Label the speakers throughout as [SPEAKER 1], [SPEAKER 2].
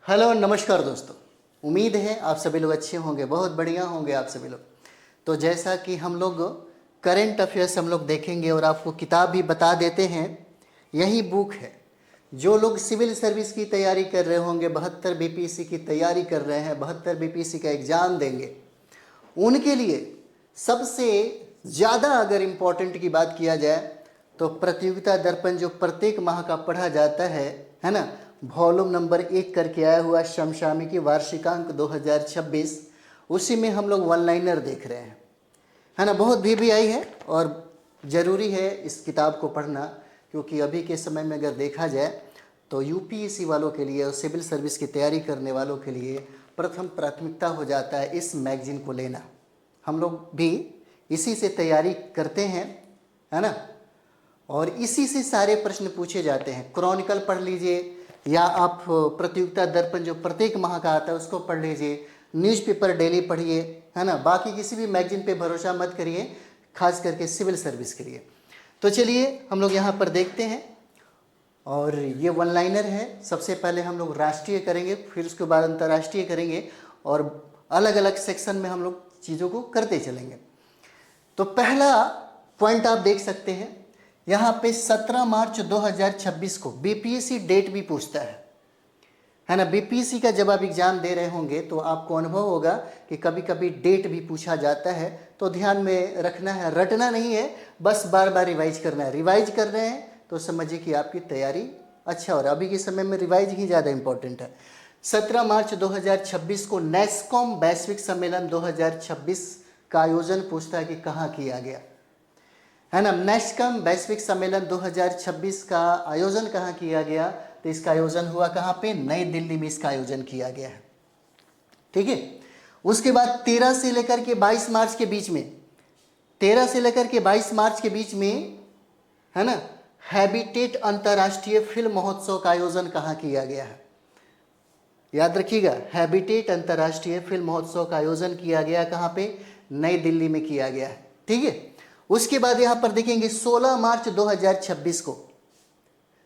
[SPEAKER 1] Hello नमस्कार दोस्तों। उम्मीद है आप सभी लोग अच्छे होंगे, बहुत बढ़िया होंगे आप सभी लोग। तो जैसा कि हम लोग करंट अफेयर्स हम लोग देखेंगे और आपको किताब भी बता देते हैं, यही बुक है। जो लोग सिविल सर्विस की तैयारी कर रहे होंगे, 72 बीपीएससी की तैयारी कर रहे हैं, 72 बीपीएससी का एग्ज़ाम देंगे, उनके लिए सबसे ज़्यादा अगर इम्पोर्टेंट की बात किया जाए तो प्रतियोगिता दर्पण जो प्रत्येक माह का पढ़ा जाता है ना, वॉल्यूम नंबर 1 करके आया हुआ समसामयिकी वार्षिकांक 2026, उसी में हम लोग वन लाइनर देख रहे हैं, है ना। बहुत भी आई है और ज़रूरी है इस किताब को पढ़ना, क्योंकि अभी के समय में अगर देखा जाए तो यूपीएससी वालों के लिए और सिविल सर्विस की तैयारी करने वालों के लिए प्रथम प्राथमिकता हो जाता है इस मैगजीन को लेना। हम लोग भी इसी से तैयारी करते हैं, है ना, और इसी से सारे प्रश्न पूछे जाते हैं। क्रॉनिकल पढ़ लीजिए या आप प्रतियोगिता दर्पण जो प्रत्येक माह का आता है उसको पढ़ लीजिए, न्यूज़पेपर डेली पढ़िए, है ना। बाकी किसी भी मैगजीन पे भरोसा मत करिए, खास करके सिविल सर्विस के लिए। तो चलिए हम लोग यहाँ पर देखते हैं, और ये वन लाइनर है। सबसे पहले हम लोग राष्ट्रीय करेंगे, फिर उसके बाद अंतर्राष्ट्रीय करेंगे, और अलग अलग सेक्शन में हम लोग चीज़ों को करते चलेंगे। तो पहला पॉइंट आप देख सकते हैं यहाँ पे 17 मार्च 2026 को बीपीएससी डेट भी पूछता है ना। बीपीएससी का जब आप एग्जाम दे रहे होंगे तो आपको अनुभव होगा कि कभी कभी डेट भी पूछा जाता है, तो ध्यान में रखना है, रटना नहीं है, बस बार बार रिवाइज करना है। रिवाइज कर रहे हैं तो समझिए कि आपकी तैयारी अच्छा हो रहा है। अभी के समय में रिवाइज ही ज़्यादा इंपॉर्टेंट है। 17 मार्च 2026 को नेस्कॉम वैश्विक सम्मेलन 2026 का आयोजन पूछता है कि कहाँ किया गया, है ना। नेस्कॉम वैश्विक सम्मेलन 2026 का आयोजन कहाँ किया गया, तो इसका आयोजन हुआ कहाँ पे, नई दिल्ली में इसका आयोजन किया गया है, ठीक है। उसके बाद 13 से लेकर के 22 मार्च के बीच में, 13 से लेकर के 22 मार्च के बीच में, है ना, हैबिटेट अंतर्राष्ट्रीय फिल्म महोत्सव का आयोजन कहाँ किया गया है, याद रखिएगा। हैबिटेट अंतर्राष्ट्रीय फिल्म महोत्सव का आयोजन किया गया कहाँ पे, नई दिल्ली में किया गया है, ठीक है। उसके बाद यहाँ पर देखेंगे 16 मार्च 2026 को,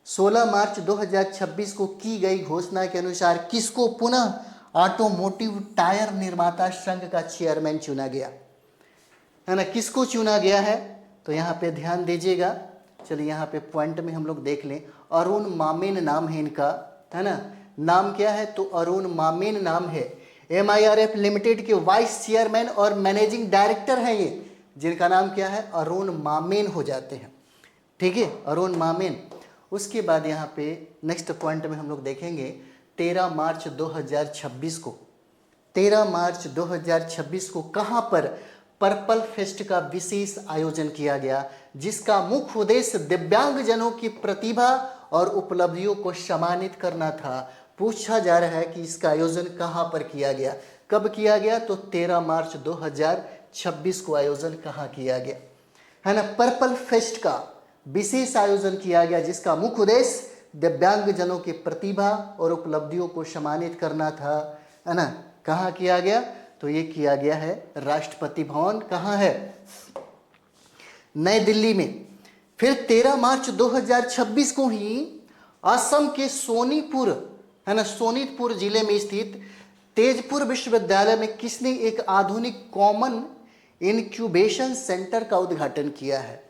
[SPEAKER 1] 16 मार्च 2026 को की गई घोषणा के अनुसार किसको पुनः ऑटोमोटिव टायर निर्माता संघ का चेयरमैन चुना गया, है ना। किसको चुना गया है, तो यहाँ पे ध्यान दीजिएगा। चलिए यहाँ पे पॉइंट में हम लोग देख लें। अरुण मामेन नाम है इनका, है ना। नाम क्या है, तो अरुण मामेन नाम है। MIRF लिमिटेड के वाइस चेयरमैन और मैनेजिंग डायरेक्टर हैं ये, जिनका नाम क्या है, अरुण मामेन हो जाते हैं, ठीक है, अरुण मामेन। उसके बाद यहाँ पे नेक्स्ट पॉइंट में हम लोग देखेंगे 13 मार्च 2026 को, 13 मार्च 2026 को कहाँ पर पर्पल फेस्ट का विशेष आयोजन किया गया, जिसका मुख्य उद्देश्य दिव्यांगजनों की प्रतिभा और उपलब्धियों को सम्मानित करना था। पूछा जा रहा है कि इसका आयोजन कहाँ पर किया गया, कब किया गया, तो 13 मार्च 2026 को आयोजन कहाँ किया गया, है ना। पर्पल फेस्ट का विशेष आयोजन किया गया, जिसका मुख्य उद्देश्य दिव्यांगजनों की प्रतिभा और उपलब्धियों को सम्मानित करना था, है ना। कहाँ किया गया, तो ये किया गया है राष्ट्रपति भवन, कहाँ है, नई दिल्ली में। फिर 13 मार्च 2026 को ही असम के सोनीपुर, है ना, सोनीतपुर जिले में स्थित तेजपुर विश्वविद्यालय में किसने एक आधुनिक कॉमन इंक्यूबेशन सेंटर का उद्घाटन किया है।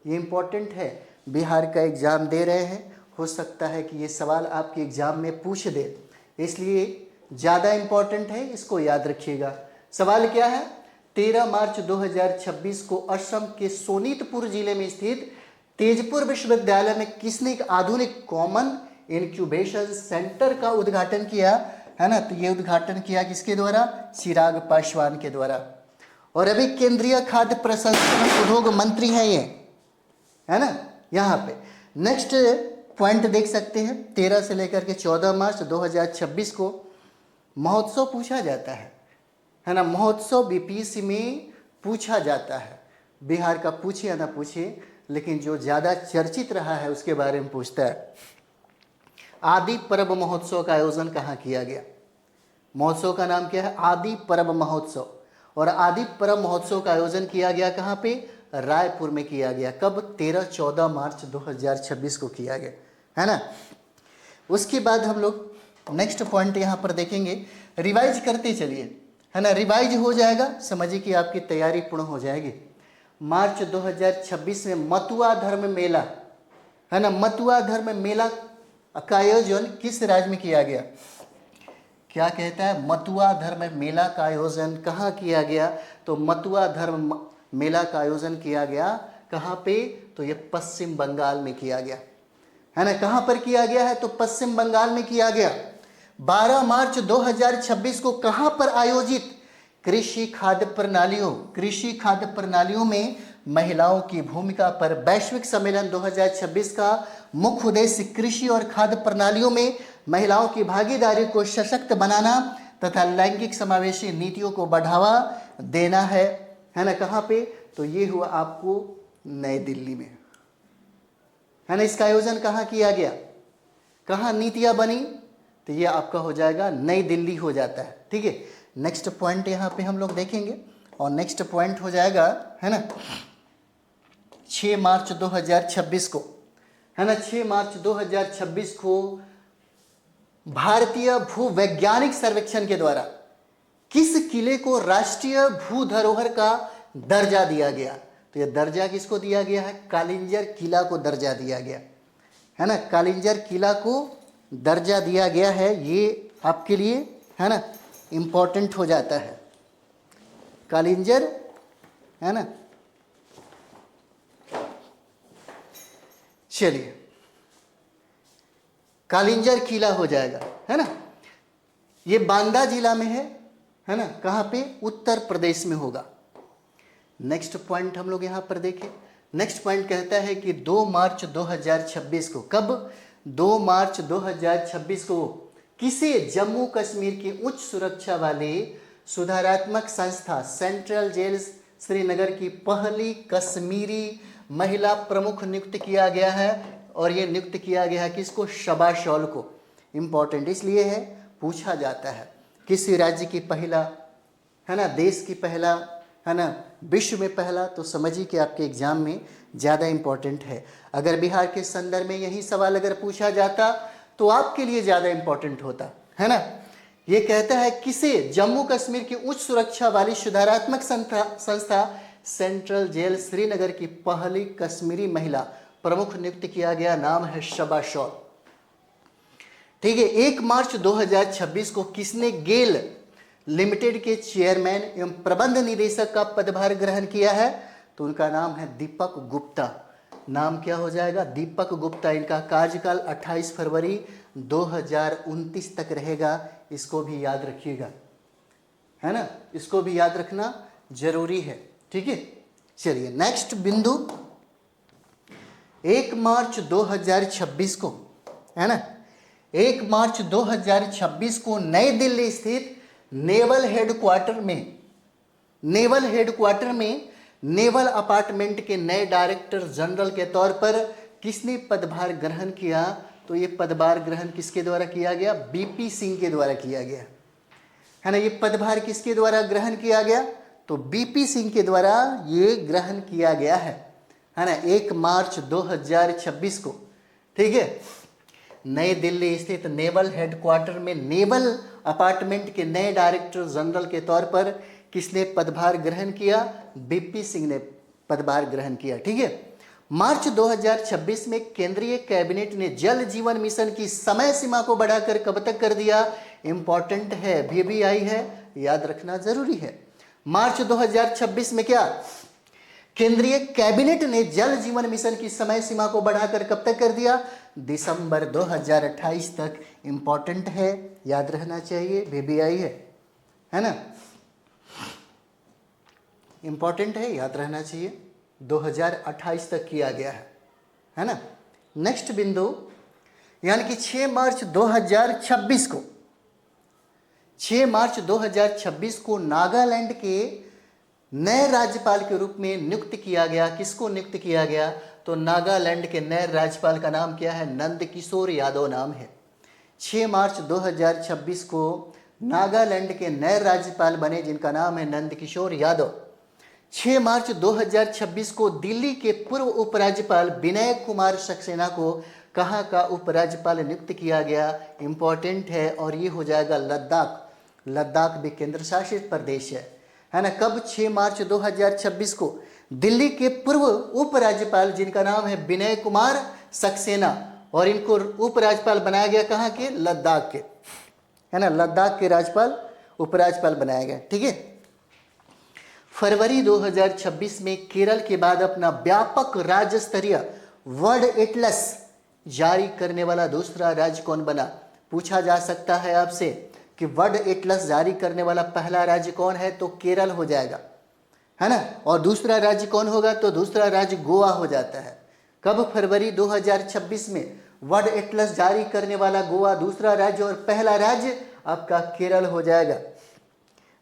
[SPEAKER 1] ये इंपॉर्टेंट है, बिहार का एग्जाम दे रहे हैं, हो सकता है कि ये सवाल आपके एग्जाम में पूछ दे, इसलिए ज़्यादा इंपॉर्टेंट है, इसको याद रखिएगा। सवाल क्या है, 13 मार्च 2026 को असम के सोनीतपुर जिले में स्थित तेजपुर विश्वविद्यालय में किसने एक आधुनिक कॉमन इंक्यूबेशन सेंटर का उद्घाटन किया, है ना। तो ये उद्घाटन किया किसके द्वारा, चिराग पासवान के द्वारा। और अभी केंद्रीय खाद्य प्रसंस्करण उद्योग मंत्री हैं ये, है ना। यहाँ पे नेक्स्ट पॉइंट देख सकते हैं, 13 से लेकर के 14 मार्च 2026 को महोत्सव पूछा जाता है ना। महोत्सव बीपीएससी में पूछा जाता है, बिहार का पूछे या ना पूछे, लेकिन जो ज़्यादा चर्चित रहा है उसके बारे में पूछता है। आदि पर्व महोत्सव का आयोजन कहाँ किया गया, महोत्सव का नाम क्या है, आदि पर्व महोत्सव। और आदि पर्व महोत्सव का आयोजन किया गया कहाँ पे, रायपुर में किया गया। कब, 13-14 मार्च 2026 को किया गया, है ना। उसके बाद हम लोग नेक्स्ट पॉइंट यहाँ पर देखेंगे, रिवाइज करते चलिए, है ना, रिवाइज हो जाएगा, समझिए कि आपकी तैयारी पूर्ण हो जाएगी। मार्च 2026 में मतुआ धर्म मेला, है ना, मतुआ धर्म मेला का आयोजन किस राज्य में किया गया? क्या कहता है? मतुआ धर्म मेला का आयोजन कहाँ किया गया? तो मतुआ धर्म मेला का आयोजन किया गया कहाँ पे? तो ये पश्चिम बंगाल में किया गया, है ना। कहाँ पर किया गया है? तो पश्चिम बंगाल में किया गया। 12 मार्च 2026 को कहाँ पर आयोजित? कृषि खाद्य प्रणालियों में महिलाओं की भूमिका पर वैश्विक सम्मेलन 2026 का मुख्य उद्देश्य कृषि और खाद्य प्रणालियों में महिलाओं की भागीदारी को सशक्त बनाना तथा लैंगिक समावेशी नीतियों को बढ़ावा देना है ना। कहाँ पे? तो ये हुआ आपको नई दिल्ली में, है ना। इसका आयोजन कहाँ किया गया? कहाँ नीतियाँ बनी? तो ये आपका हो जाएगा नई दिल्ली हो जाता है, ठीक है। नेक्स्ट पॉइंट यहाँ पे हम लोग देखेंगे, और नेक्स्ट पॉइंट हो जाएगा, है ना, 6 मार्च 2026 को, है ना, 6 मार्च 2026 को भारतीय भूवैज्ञानिक सर्वेक्षण के द्वारा किस किले को राष्ट्रीय भू धरोहर का दर्जा दिया गया? तो यह दर्जा किसको दिया गया है? कालिंजर किला को दर्जा दिया गया, है ना। कालिंजर किला को दर्जा दिया गया है, ये आपके लिए, है ना, इम्पोर्टेंट हो जाता है। कालिंजर, है ना। चलिए, कालिंजर किला हो जाएगा, है ना। ये बांदा जिला में है ना। कहाँ पे? उत्तर प्रदेश में होगा। नेक्स्ट पॉइंट हम लोग यहाँ पर देखें। नेक्स्ट पॉइंट कहता है कि 2 मार्च 2026 को, कब? 2 मार्च 2026 को किसे जम्मू कश्मीर की उच्च सुरक्षा वाले सुधारात्मक संस्था सेंट्रल जेल श्रीनगर की पहली कश्मीरी महिला प्रमुख नियुक्त किया गया है? और ये नियुक्त किया गया है किसको? शबा शॉल को। इम्पॉर्टेंट इसलिए है, पूछा जाता है किसी राज्य की पहला, है ना, देश की पहला, है ना, विश्व में पहला, तो समझिए कि आपके एग्जाम में ज़्यादा इम्पोर्टेंट है। अगर बिहार के संदर्भ में यही सवाल अगर पूछा जाता तो आपके लिए ज़्यादा इम्पोर्टेंट होता, है ना। ये कहता है किसे जम्मू कश्मीर की उच्च सुरक्षा वाली सुधारात्मक संस्था सेंट्रल जेल श्रीनगर की पहली कश्मीरी महिला प्रमुख नियुक्त किया गया, नाम है शबा शॉल, ठीक है। 1 मार्च 2026 को किसने गेल लिमिटेड के चेयरमैन एवं प्रबंध निदेशक का पदभार ग्रहण किया है? तो उनका नाम है दीपक गुप्ता। नाम क्या हो जाएगा? दीपक गुप्ता। इनका कार्यकाल 28 फरवरी 2029 तक रहेगा। इसको भी याद रखिएगा, है ना, इसको भी याद रखना जरूरी है, ठीक है। चलिए नेक्स्ट बिंदु, 1 मार्च 2026 को, है ना, 1 मार्च 2026 को नई दिल्ली स्थित नेवल हेडक्वार्टर में नेवल अपार्टमेंट के नए डायरेक्टर जनरल के तौर पर किसने पदभार ग्रहण किया? तो ये पदभार ग्रहण किसके द्वारा किया गया? बीपी सिंह के द्वारा किया गया, है ना। ये पदभार किसके द्वारा ग्रहण किया गया? तो बीपी सिंह के द्वारा ये ग्रहण किया गया है ना। 1 मार्च 2026 को, ठीक है, नई दिल्ली स्थित नेवल हेडक्वार्टर में नेवल अपार्टमेंट के नए डायरेक्टर जनरल के तौर पर किसने पदभार ग्रहण किया? बीपी सिंह ने पदभार ग्रहण किया, ठीक है। मार्च 2026 में केंद्रीय कैबिनेट ने जल जीवन मिशन की समय सीमा को बढ़ाकर कब तक कर दिया? इंपॉर्टेंट है, भी आई है, याद रखना जरूरी है। मार्च 2026 में क्या केंद्रीय कैबिनेट ने जल जीवन मिशन की समय सीमा को बढ़ाकर कब तक कर दिया? दिसंबर 2028 तक। इंपॉर्टेंट है, याद रहना चाहिए, भी आई है ना। इंपॉर्टेंट है, याद रहना चाहिए, 2028 तक किया गया है ना। नेक्स्ट बिंदु, यानी कि 6 मार्च 2026 को, 6 मार्च 2026 को नागालैंड के नए राज्यपाल के रूप में नियुक्त किया गया। किसको नियुक्त किया गया? तो नागालैंड के नए राज्यपाल का नाम क्या है? नंद किशोर यादव नाम है। 6 मार्च 2026 को नागालैंड के नए राज्यपाल बने, जिनका नाम है नंद किशोर यादव। 6 मार्च 2026 को दिल्ली के पूर्व उपराज्यपाल विनय कुमार सक्सेना को कहाँ का उपराज्यपाल नियुक्त किया गया, इंपॉर्टेंट है, और ये हो जाएगा लद्दाख। लद्दाख भी केंद्र शासित प्रदेश है ना। कब? 6 मार्च 2026 को दिल्ली के पूर्व उपराज्यपाल जिनका नाम है विनय कुमार सक्सेना, और इनको उपराज्यपाल बनाया गया कहाँ के? लद्दाख के, है ना। लद्दाख के राज्यपाल उपराज्यपाल बनाया गया, ठीक है। फरवरी 2026 में केरल के बाद अपना व्यापक राज्य स्तरीय वर्ल्ड एटलस जारी करने वाला दूसरा राज्य कौन बना? पूछा जा सकता है आपसे कि वर्ल्ड एटलस जारी करने वाला पहला राज्य कौन है, तो केरल हो जाएगा, है ना। और दूसरा राज्य कौन होगा? तो दूसरा राज्य गोवा हो जाता है। कब? फरवरी 2026 में वर्ल्ड एटलस जारी करने वाला गोवा दूसरा राज्य, और पहला राज्य आपका केरल हो जाएगा,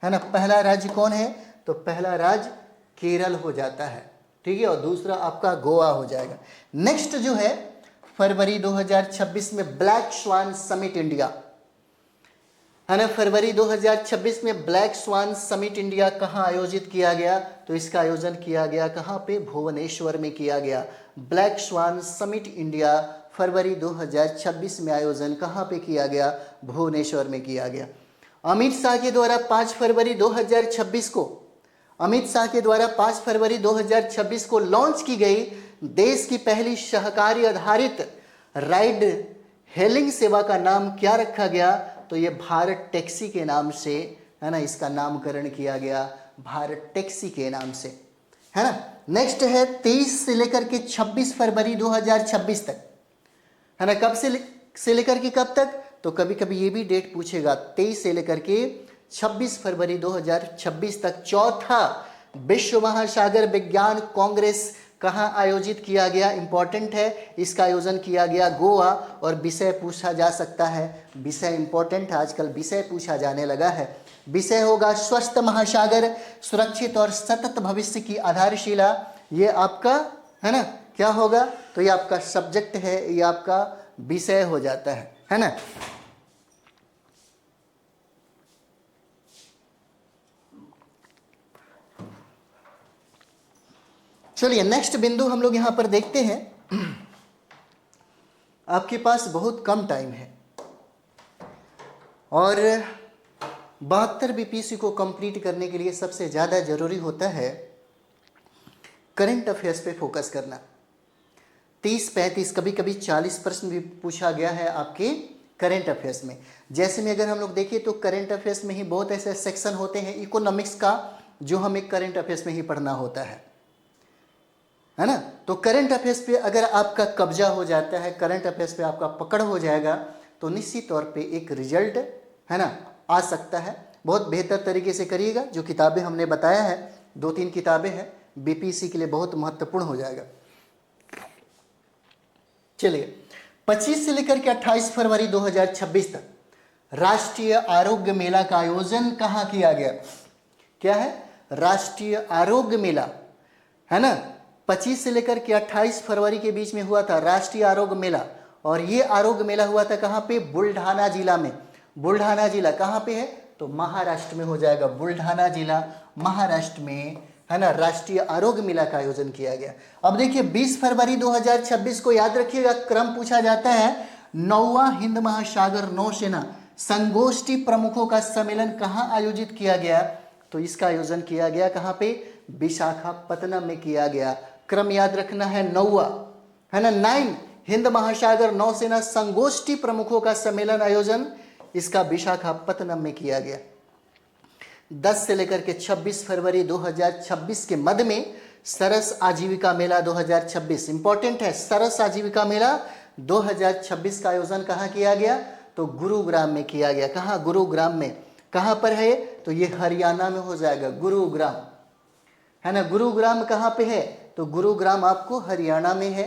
[SPEAKER 1] है ना। पहला राज्य कौन है? तो पहला राज्य केरल हो जाता है, ठीक है, और दूसरा आपका गोवा हो जाएगा। नेक्स्ट जो है फरवरी 2026 में ब्लैक स्वान समिट इंडिया, है ना। फरवरी 2026 में ब्लैक स्वान समिट इंडिया कहाँ आयोजित किया गया? तो इसका आयोजन किया गया कहाँ पे? भुवनेश्वर में किया गया। ब्लैक स्वान समिट इंडिया फरवरी 2026 में आयोजन कहाँ पे किया गया? भुवनेश्वर में किया गया। अमित शाह के द्वारा 5 फरवरी 2026 को अमित शाह के द्वारा 5 फरवरी 2026 को लॉन्च की गई देश की पहली सहकारी आधारित राइड हेलिंग सेवा का नाम क्या रखा गया? तो ये भारत टैक्सी के नाम से, है ना, इसका नामकरण किया गया भारत टैक्सी के नाम से, है ना। नेक्स्ट है 23 से लेकर के 26 फरवरी 2026 तक, है ना। कब से लेकर के कब तक? तो कभी कभी ये भी डेट पूछेगा, 23 से लेकर के 26 फरवरी 2026 तक चौथा विश्व महासागर विज्ञान कांग्रेस कहाँ आयोजित किया गया? इंपॉर्टेंट है, इसका आयोजन किया गया गोवा, और विषय पूछा जा सकता है, विषय इंपॉर्टेंट है, आजकल विषय पूछा जाने लगा है। विषय होगा स्वस्थ महासागर, सुरक्षित और सतत भविष्य की आधारशिला। ये आपका, है ना, क्या होगा? तो ये आपका सब्जेक्ट है, ये आपका विषय हो जाता है ना। चलिए नेक्स्ट बिंदु हम लोग यहां पर देखते हैं। आपके पास बहुत कम टाइम है और 72 बीपीसी को कंप्लीट करने के लिए सबसे ज़्यादा जरूरी होता है करंट अफेयर्स पे फोकस करना। 30-35 कभी कभी 40 प्रश्न भी पूछा गया है आपके करंट अफेयर्स में। जैसे में अगर हम लोग देखें तो करंट अफेयर्स में ही बहुत ऐसे सेक्शन होते हैं इकोनॉमिक्स का जो हमें करंट अफेयर्स में ही पढ़ना होता है ना। तो करंट अफेयर्स पे अगर आपका कब्जा हो जाता है, करंट अफेयर्स पे आपका पकड़ हो जाएगा, तो निश्चित तौर पे एक रिजल्ट, है ना, आ सकता है। बहुत बेहतर तरीके से करिएगा। जो किताबें हमने बताया है, 2-3 किताबें हैं, बीपीसी के लिए बहुत महत्वपूर्ण हो जाएगा। चलिए 25 से लेकर के 28 फरवरी 2026 तक राष्ट्रीय आरोग्य मेला का आयोजन कहाँ किया गया? क्या है? राष्ट्रीय आरोग्य मेला, है ना। 25 से लेकर के 28 फरवरी के बीच में हुआ था राष्ट्रीय आरोग्य मेला, और ये आरोग्य मेला हुआ था कहाँ पे? बुल्ढाना जिला में। बुल्ढाना जिला कहाँ पे है? तो महाराष्ट्र में हो जाएगा। बुल्ढाना जिला महाराष्ट्र में, है ना, राष्ट्रीय आरोग्य मेला का आयोजन किया गया। अब देखिए 20 फरवरी 2026 को याद रखिएगा, क्रम पूछा जाता है। 9वां हिंद महासागर नौसेना संगोष्ठी प्रमुखों का सम्मेलन कहाँ आयोजित किया गया? तो इसका आयोजन किया गया कहाँ पे? विशाखापत्तनम में किया गया। क्रम याद रखना है 9वां, है ना। 9 हिंद महासागर नौसेना संगोष्ठी प्रमुखों का सम्मेलन आयोजन इसका विशाखापत्तनम में किया गया। 10 से लेकर के 26 फरवरी 2026 के मध्य में सरस आजीविका मेला 2026 इंपॉर्टेंट है। सरस आजीविका मेला 2026 का आयोजन कहाँ किया गया? तो गुरुग्राम में किया गया। कहाँ? गुरुग्राम में। कहाँ पर है? तो ये हरियाणा में हो जाएगा, गुरुग्राम, है ना। गुरुग्राम कहाँ पे है? तो गुरुग्राम आपको हरियाणा में है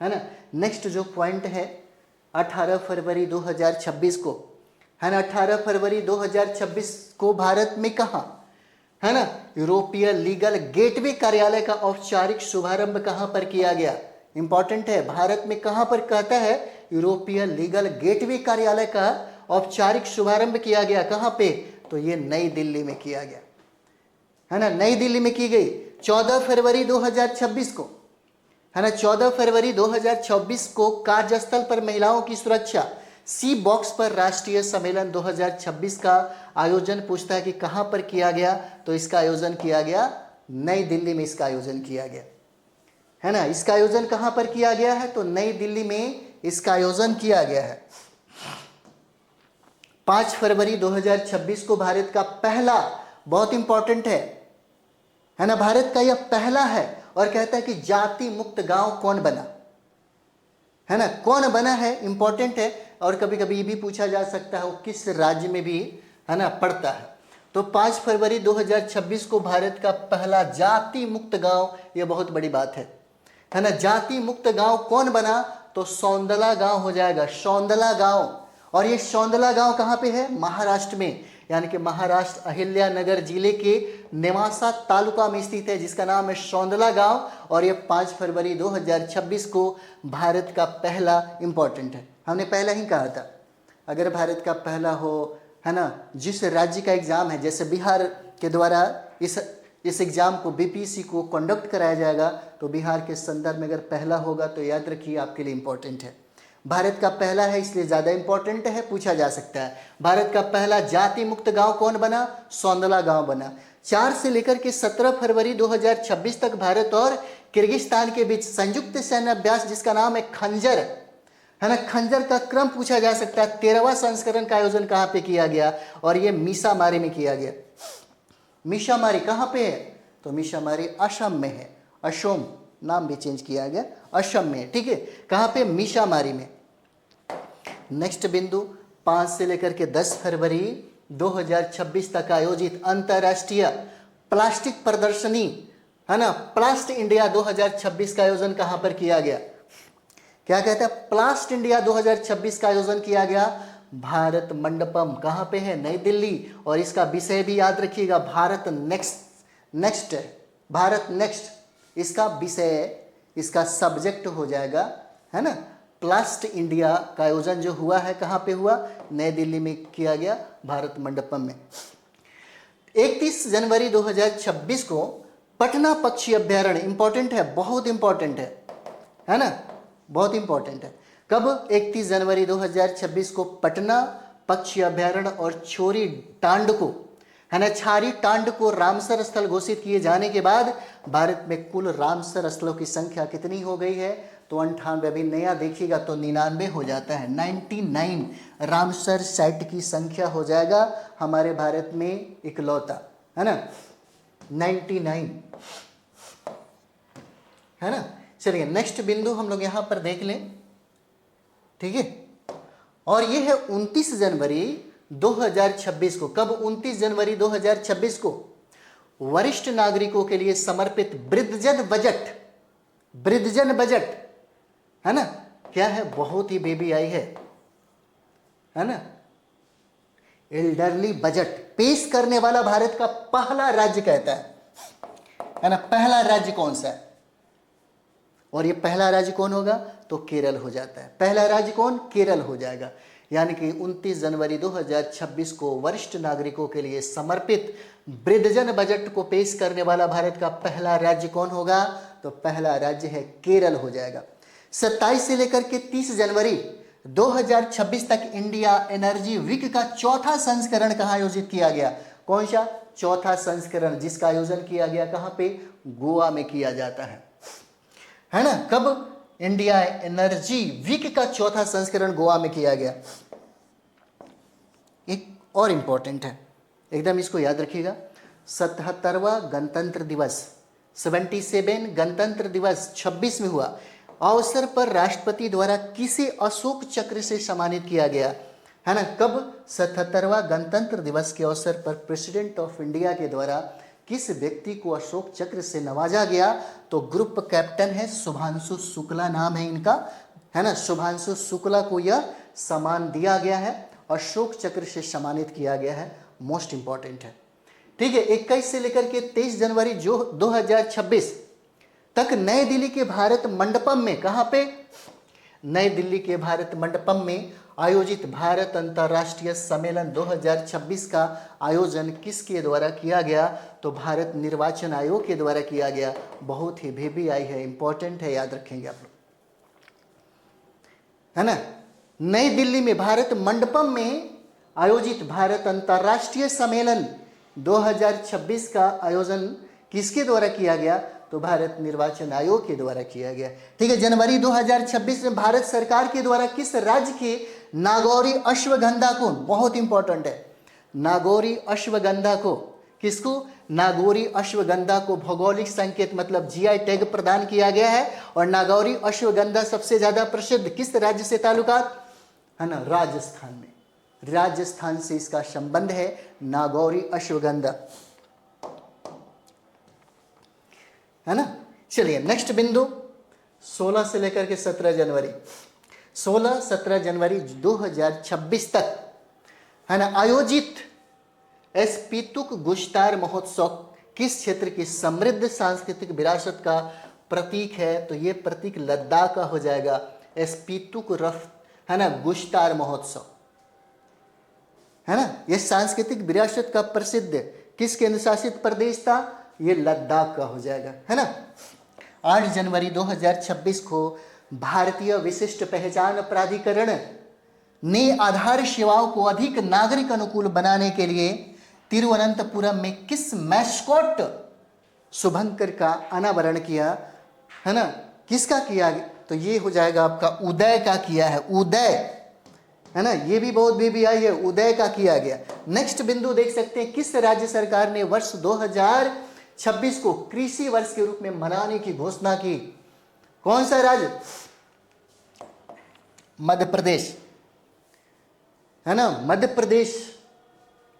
[SPEAKER 1] ना। नेक्स्ट जो पॉइंट है 18 फरवरी 2026 को, है ना, 18 फरवरी 2026 को भारत में कहाँ, है ना, यूरोपीय लीगल गेटवे कार्यालय का औपचारिक शुभारंभ कहाँ पर किया गया? इंपॉर्टेंट है। भारत में कहाँ पर कहता है? यूरोपीय लीगल गेटवे कार्यालय का औपचारिक शुभारंभ किया गया। कहाँ पे? तो ये नई दिल्ली में किया गया, है ना, नई दिल्ली में की गई 14 फरवरी 2026 को, है ना। 14 फरवरी 2026 को कार्यस्थल पर महिलाओं की सुरक्षा सी बॉक्स पर राष्ट्रीय सम्मेलन 2026 का आयोजन पूछता है कि कहां पर किया गया, तो इसका आयोजन किया गया नई दिल्ली में। इसका आयोजन किया गया है ना। इसका आयोजन कहां पर किया गया है, तो नई दिल्ली में इसका आयोजन किया गया है। 5 फरवरी 2026 को भारत का पहला, बहुत इंपॉर्टेंट है ना, भारत का यह पहला है और कहता है कि जाति मुक्त गांव कौन बना, है ना, कौन बना है, इंपॉर्टेंट है। और कभी कभी ये भी पूछा जा सकता है वो किस राज्य में भी, है ना, पड़ता है। तो 5 फरवरी 2026 को भारत का पहला जाति मुक्त गांव, ये बहुत बड़ी बात है ना। जाति मुक्त गांव कौन बना, तो सौंदला गांव हो जाएगा, सौंदला गांव। और ये सौंदला गांव कहाँ पे है, महाराष्ट्र में, यानी कि महाराष्ट्र अहिल्यानगर जिले के नेवासा तालुका में स्थित है, जिसका नाम है सौंदला गांव। और ये 5 फरवरी 2026 को भारत का पहला, इंपॉर्टेंट है, हमने पहला ही कहा था, अगर भारत का पहला हो, है ना, जिस राज्य का एग्जाम है, जैसे बिहार के द्वारा इस एग्जाम को बीपीएससी को कंडक्ट कराया जाएगा, तो बिहार के संदर्भ में अगर पहला होगा तो याद रखिए आपके लिए इंपॉर्टेंट है। भारत का पहला है इसलिए ज़्यादा इंपॉर्टेंट है, पूछा जा सकता है। भारत का पहला जाति मुक्त गांव कौन बना, सौंदला गांव बना। 4 से लेकर के 17 फरवरी 2026 तक भारत और किर्गिस्तान के बीच संयुक्त सैन्य अभ्यास, जिसका नाम है खंजर, है ना, खंजर का क्रम पूछा जा सकता है। 13वां संस्करण का आयोजन कहाँ पे किया गया, और ये मीसामारी में किया गया। मीसामारी कहाँ पे है, तो मीसामारी असम में है, असम नाम भी चेंज किया गया, असम में, ठीक है। कहाँ पे, मीसामारी में। नेक्स्ट बिंदु 5 से लेकर के 10 फरवरी 2026 तक आयोजित अंतर्राष्ट्रीय प्लास्टिक प्रदर्शनी, है ना, प्लास्ट इंडिया 2026 का आयोजन कहां पर किया गया, क्या कहते हैं, प्लास्ट इंडिया 2026 का आयोजन किया गया भारत मंडपम, कहां पे है, नई दिल्ली। और इसका विषय भी याद रखिएगा, भारत नेक्स्ट है, भारत नेक्स्ट इसका विषय, इसका सब्जेक्ट हो जाएगा, है ना। प्लास्ट इंडिया का आयोजन जो हुआ है कहाँ पे हुआ, नई दिल्ली में किया गया, भारत मंडपम में। 31 जनवरी 2026 को पटना पक्षी अभ्यारण्य, इंपॉर्टेंट है, बहुत इंपॉर्टेंट है ना, बहुत इंपॉर्टेंट है। कब, 31 जनवरी 2026 को पटना पक्षी अभ्यारण्य और छोरी टांड को, है ना, छारी टांड को रामसर स्थल घोषित किए जाने के बाद भारत में कुल रामसर स्थलों की संख्या कितनी हो गई है, तो 98। अभी नया देखिएगा तो 99 हो जाता है, 99 रामसर साइट की संख्या हो जाएगा हमारे भारत में इकलौता, है ना, 99, है ना। चलिए नेक्स्ट बिंदु हम लोग यहां पर देख लें, ठीक है। और ये है 29 जनवरी 2026 को, कब, 29 जनवरी 2026 को वरिष्ठ नागरिकों के लिए समर्पित वृद्धजन बजट, वृद्धजन बजट, है ना, क्या है, बहुत ही बेबी आई है ना, एल्डरली बजट पेश करने वाला भारत का पहला राज्य कहता है ना। पहला राज्य कौन सा है, और ये पहला राज्य कौन होगा, तो केरल हो जाता है। पहला राज्य कौन, केरल हो जाएगा। यानी कि 29 जनवरी 2026 को वरिष्ठ नागरिकों के लिए समर्पित वृद्धजन बजट को पेश करने वाला भारत का पहला राज्य कौन होगा, तो पहला राज्य है केरल हो जाएगा। 27 से लेकर के 30 जनवरी 2026 तक इंडिया एनर्जी वीक का चौथा संस्करण कहाँ आयोजित किया गया, कौन सा, चौथा संस्करण, जिसका आयोजन किया गया कहाँ पे, गोवा में किया जाता है ना। कब, इंडिया एनर्जी वीक का चौथा संस्करण गोवा में किया गया। एक और इंपॉर्टेंट है, एकदम इसको याद रखिएगा, 77वां गणतंत्र दिवस, 77 गणतंत्र दिवस 26 में हुआ, अवसर पर राष्ट्रपति द्वारा किसे अशोक चक्र से सम्मानित किया गया, है ना। कब, 77वां गणतंत्र दिवस के अवसर पर प्रेसिडेंट ऑफ इंडिया के द्वारा किस व्यक्ति को अशोक चक्र से नवाजा गया, तो ग्रुप कैप्टन है शुभांशु शुक्ला नाम है इनका, है ना। शुभांशु शुक्ला को यह सम्मान दिया गया है, अशोक चक्र से सम्मानित किया गया है, मोस्ट इंपॉर्टेंट है, ठीक है। 21 से लेकर के 23 जनवरी जो 2026 तक नई दिल्ली के भारत मंडपम में, कहाँ पे, नई दिल्ली के भारत मंडपम में आयोजित भारत अंतर्राष्ट्रीय सम्मेलन 2026 का आयोजन किसके द्वारा किया गया? तो भारत निर्वाचन आयोग के द्वारा किया गया। बहुत ही VBI है, इंपॉर्टेंट है, याद रखेंगे आप लोग, है ना। नई दिल्ली में भारत मंडपम में आयोजित भारत अंतर्राष्ट्रीय सम्मेलन 2026 का आयोजन किसके द्वारा किया गया? तो भारत निर्वाचन आयोग के द्वारा किया गया। ठीक है, जनवरी 2026 में भारत सरकार के द्वारा किस राज्य के नागौरी अश्वगंधा को, बहुत इंपॉर्टेंट है, नागौरी अश्वगंधा को, किसको? नागौरी अश्वगंधा को भौगोलिक संकेत मतलब GI टैग प्रदान किया गया है। और नागौरी अश्वगंधा सबसे ज्यादा प्रसिद्ध किस राज्य से ताल्लुकात है ना? राजस्थान में, राजस्थान से इसका संबंध है, नागौरी अश्वगंधा, है ना। चलिए नेक्स्ट बिंदु 16 से लेकर के 17 जनवरी, 16-17 जनवरी 2026 तक, है ना, आयोजित स्पीतुक गुश्तार महोत्सव किस क्षेत्र की समृद्ध सांस्कृतिक विरासत का प्रतीक है? तो ये प्रतीक लद्दाख का हो जाएगा। स्पीतुक रफ, है ना, गुश्तार महोत्सव, है ना, ये सांस्कृतिक विरासत का प्रसिद्ध किस केंद्र शासित प्रदेश था? ये लद्दाख का हो जाएगा, है ना। 8 जनवरी 2026 को भारतीय विशिष्ट पहचान प्राधिकरण ने आधार सेवाओं को अधिक नागरिक अनुकूल बनाने के लिए तिरुवनंतपुरम में किस मैस्कॉट शुभंकर का अनावरण किया? है ना, किसका किया? तो ये हो जाएगा आपका उदय का किया है, उदय, है ना, ये भी बहुत VBI है, उदय का किया गया। नेक्स्ट बिंदु देख सकते हैं, किस राज्य सरकार ने वर्ष 2026 को कृषि वर्ष के रूप में मनाने की घोषणा की? कौन सा राज्य? मध्य प्रदेश, है ना, मध्य प्रदेश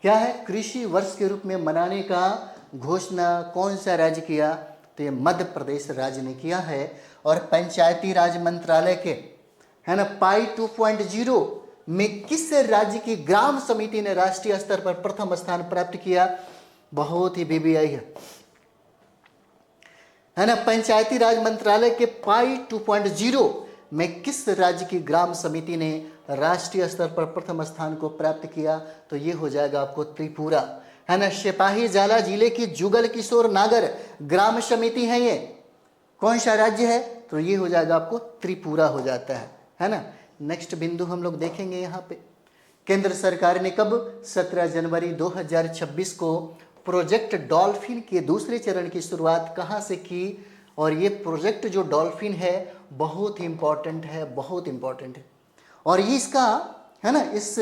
[SPEAKER 1] क्या है? कृषि वर्ष के रूप में मनाने का घोषणा कौन सा राज्य किया? तो ये मध्य प्रदेश राज्य ने किया है। और पंचायती राज मंत्रालय के, है ना, पाई 2.0 में किस राज्य की ग्राम समिति ने राष्ट्रीय स्तर पर प्रथम स्थान प्राप्त किया? बहुत ही VBI है ना। पंचायती राज मंत्रालय के पाई 2.0 में किस राज्य की ग्राम समिति ने राष्ट्रीय स्तर पर प्रथम स्थान को प्राप्त किया? तो ये हो जाएगा आपको त्रिपुरा, है ना। सिपाही जाला जिले की जुगल किशोर नागर ग्राम समिति है, ये कौन सा राज्य है? तो ये हो जाएगा आपको त्रिपुरा हो जाता है ना। नेक्स्ट बिंदु हम लोग देखेंगे यहाँ पे, केंद्र सरकार ने कब? 17 जनवरी 2026 को प्रोजेक्ट डॉल्फिन के दूसरे चरण की शुरुआत कहाँ से की? और ये प्रोजेक्ट जो डॉल्फिन है बहुत ही इंपॉर्टेंट है, बहुत इंपॉर्टेंट है। और ये इसका, है ना, इस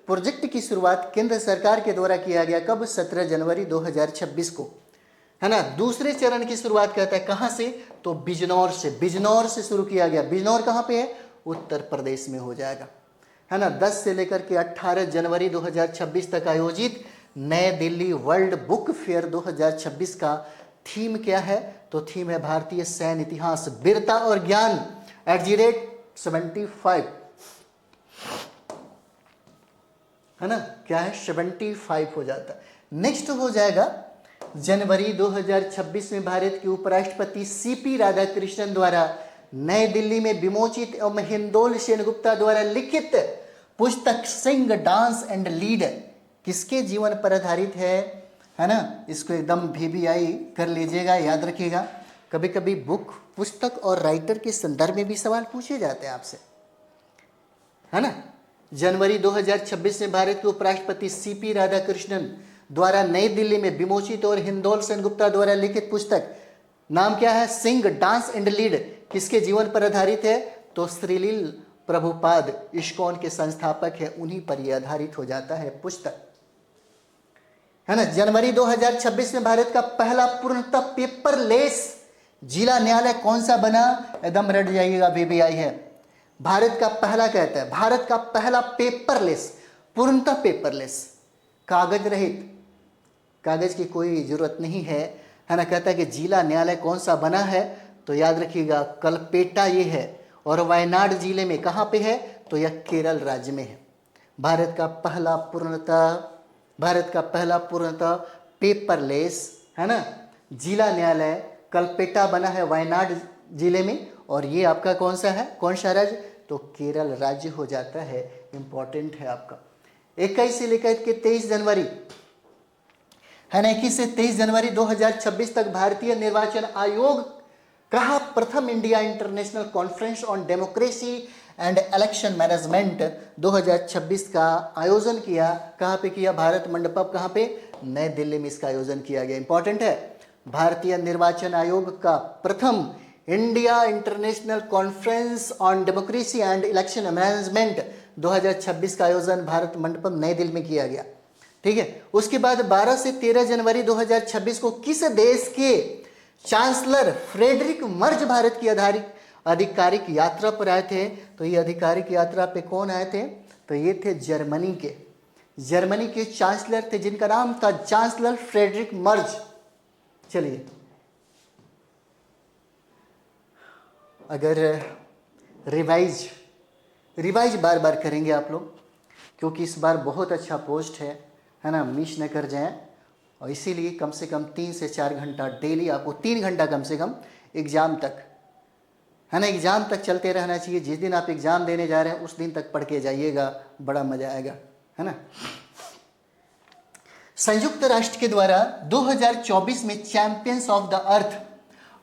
[SPEAKER 1] प्रोजेक्ट की शुरुआत केंद्र सरकार के द्वारा किया गया कब? 17 जनवरी 2026 को, है ना। दूसरे चरण की शुरुआत कहता है कहाँ से? तो बिजनौर से, बिजनौर से शुरू किया गया। बिजनौर कहाँ पे है? उत्तर प्रदेश में हो जाएगा, है ना। 10 से लेकर के 18 जनवरी 2026 तक आयोजित नई दिल्ली वर्ल्ड बुक फेयर 2026 का थीम क्या है? तो थीम है भारतीय सैन्य इतिहास, वीरता और ज्ञान @75, है ना, क्या है? 75 हो जाता है। नेक्स्ट हो जाएगा जनवरी 2026 में भारत के उपराष्ट्रपति CP राधाकृष्णन द्वारा नई दिल्ली में विमोचित एवं हिंदोल सेनगुप्ता द्वारा लिखित पुस्तक सिंग डांस एंड लीड किसके जीवन पर आधारित है ना। इसको एकदम VBI कर लीजिएगा, याद रखिएगा। कभी कभी बुक, पुस्तक और राइटर के संदर्भ में भी सवाल पूछे जाते हैं आपसे, है ना। जनवरी 2026 में भारत के उपराष्ट्रपति CP राधाकृष्णन द्वारा नई दिल्ली में विमोचित और हिंदोल सेनगुप्ता द्वारा लिखित पुस्तक नाम क्या है? सिंग डांस एंड लीड किसके जीवन पर आधारित है? तो श्रीलील प्रभुपाद इस्कॉन के संस्थापक है, उन्हीं पर यह आधारित हो जाता है पुस्तक, है ना। जनवरी 2026 में भारत का पहला पूर्णतः पेपरलेस जिला न्यायालय कौन सा बना? एकदम रट जाइएगा, VBI है। भारत का पहला कहता है, भारत का पहला पेपरलेस, पूर्णतः पेपरलेस, कागज रहित, कागज की कोई जरूरत नहीं है ना। कहता है कि जिला न्यायालय कौन सा बना है? तो याद रखिएगा कलपेटा ये है। और वायनाड जिले में कहाँ पे है? तो यह केरल राज्य में है। भारत का पहला पूर्णतः पेपरलेस, है ना, जिला न्यायालय कलपेटा बना है वायनाड जिले में। और ये आपका कौन सा है? कौन सा राज्य? तो केरल राज्य हो जाता है इंपॉर्टेंट है आपका। 21 से लेकर के 23 जनवरी है ना, 21 से 23 जनवरी 2026 तक भारतीय निर्वाचन आयोग का प्रथम India international conference on democracy and election management 2026 का आयोजन किया। कहाँ पे किया? भारत मंडपम। कहाँ पे? नई दिल्ली में इसका आयोजन किया गया। इंपॉर्टेंट है, भारतीय निर्वाचन आयोग का प्रथम India international conference on democracy and election management 2026 का आयोजन भारत मंडपम नई दिल्ली में किया गया। ठीक है। उसके बाद 12 से 13 जनवरी 2026 को किस देश के चांसलर फ्रेडरिक मर्ज भारत की आधिकारिक यात्रा पर आए थे? तो ये आधिकारिक यात्रा पे कौन आए थे? तो ये थे जर्मनी के चांसलर थे, जिनका नाम था चांसलर फ्रेडरिक मर्ज। चलिए, अगर रिवाइज बार बार करेंगे आप लोग, क्योंकि इस बार बहुत अच्छा पोस्ट है ना, मिस न कर जाएं। और इसीलिए कम से कम 3 से 4 घंटा डेली, आपको 3 घंटा कम से कम एग्ज़ाम तक, है ना, एग्ज़ाम तक चलते रहना चाहिए। जिस दिन आप एग्ज़ाम देने जा रहे हैं उस दिन तक पढ़ के जाइएगा, बड़ा मज़ा आएगा, है ना। संयुक्त राष्ट्र के द्वारा 2024 में champions of the earth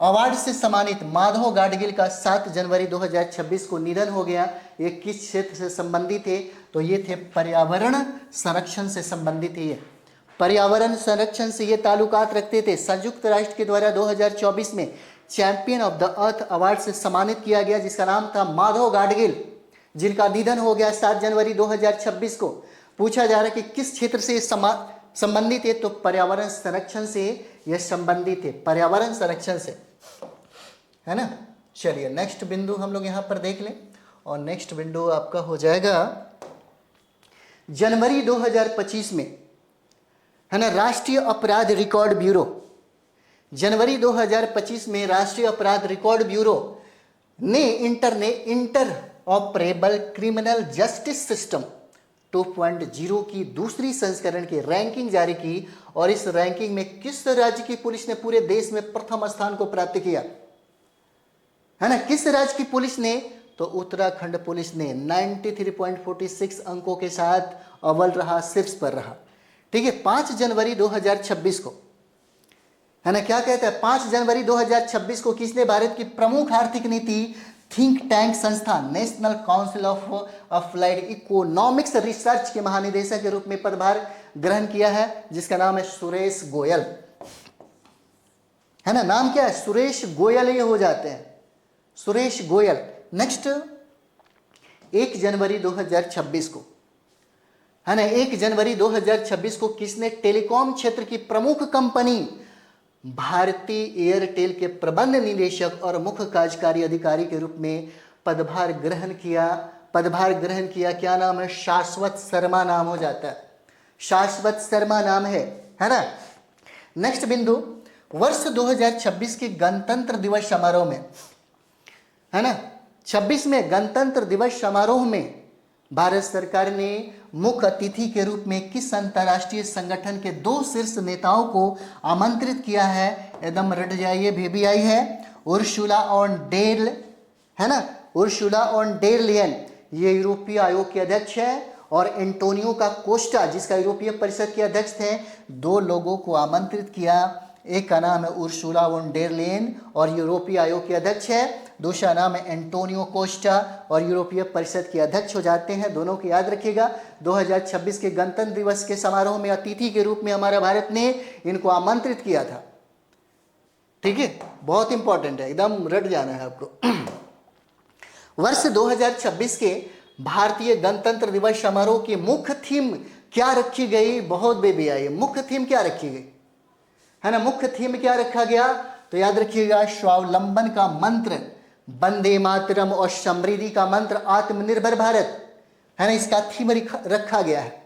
[SPEAKER 1] award से सम्मानित माधव गाडगिल का 7 जनवरी 2026 को निधन हो गया। ये किस क्षेत्र से संबंधित थे? तो ये थे पर्यावरण संरक्षण से संबंधित है। ये पर्यावरण संरक्षण से ये ताल्लुकात रखते थे। संयुक्त राष्ट्र के द्वारा 2024 में champion of the earth award से सम्मानित किया गया, जिसका नाम था माधव गाडगिल, जिनका निधन हो गया 7 जनवरी 2026 को। पूछा जा रहा है कि किस क्षेत्र से संबंधित है? तो पर्यावरण संरक्षण से यह संबंधित है, पर्यावरण संरक्षण से, है ना। चलिए, नेक्स्ट बिंदु हम लोग यहाँ पर देख लें, और नेक्स्ट बिंदु आपका हो जाएगा जनवरी 2025 में, है ना, राष्ट्रीय अपराध रिकॉर्ड ब्यूरो। जनवरी 2025 में राष्ट्रीय अपराध रिकॉर्ड ब्यूरो ने inter operable criminal justice system 2.0 की दूसरी संस्करण की रैंकिंग जारी की। और इस रैंकिंग में किस राज्य की पुलिस ने पूरे देश में प्रथम स्थान को प्राप्त किया? है ना, किस राज्य की पुलिस ने? तो उत्तराखंड पुलिस ने 93.46 अंकों के साथ अव्वल रहा, शीर्ष पर रहा। ठीक है। 5 जनवरी 2026 को, है ना, क्या कहता है? 5 जनवरी 2026 को किसने भारत की प्रमुख आर्थिक नीति थिंक टैंक संस्था national council of applied economics research के महानिदेशक के रूप में पदभार ग्रहण किया है, जिसका नाम है सुरेश गोयल, है ना। नाम क्या है? सुरेश गोयल ये हो जाते हैं, सुरेश गोयल। नेक्स्ट 1 जनवरी 2026 को, है ना, 1 जनवरी 2026 को किसने टेलीकॉम क्षेत्र की प्रमुख कंपनी भारती एयरटेल के प्रबंध निदेशक और मुख्य कार्यकारी अधिकारी के रूप में पदभार ग्रहण किया? क्या नाम है? शाश्वत शर्मा नाम हो जाता है, शाश्वत शर्मा नाम है ना। नेक्स्ट बिंदु, वर्ष 2026 के गणतंत्र दिवस समारोह में, है ना, 26 में गणतंत्र दिवस समारोह में भारत सरकार ने मुख्य अतिथि के रूप में किस अंतर्राष्ट्रीय संगठन के 2 शीर्ष नेताओं को आमंत्रित किया है? एकदम रट जाइए, VBI है, उर्सुला ऑन डेल, है ना, उर्सुला ऑन डेर लेयन, ये यूरोपीय आयोग के अध्यक्ष है, और एंटोनियो का कोस्टा, जिसका यूरोपीय परिषद के अध्यक्ष थे। 2 लोगों को आमंत्रित किया। एक का नाम है उर्सुला वॉन डेर लेयन और यूरोपीय आयोग के अध्यक्ष है, दूसरा नाम है एंटोनियो कोस्टा और यूरोपीय परिषद के अध्यक्ष हो जाते हैं। दोनों को याद रखिएगा। 2026 के गणतंत्र दिवस के समारोह में अतिथि के रूप में हमारा भारत ने इनको आमंत्रित किया था। ठीक है, बहुत इंपॉर्टेंट है, एकदम रट जाना है आपको। वर्ष 2026 के भारतीय गणतंत्र दिवस समारोह की मुख्य थीम क्या रखी गई? बहुत बेबी आई, मुख्य थीम क्या रखी गई, है ना, मुख्य थीम क्या रखा गया? तो याद रखिएगा, स्वावलंबन का मंत्र, वंदे मातरम, और समृद्धि का मंत्र, आत्मनिर्भर भारत, है ना, इसका थीम रखा गया है।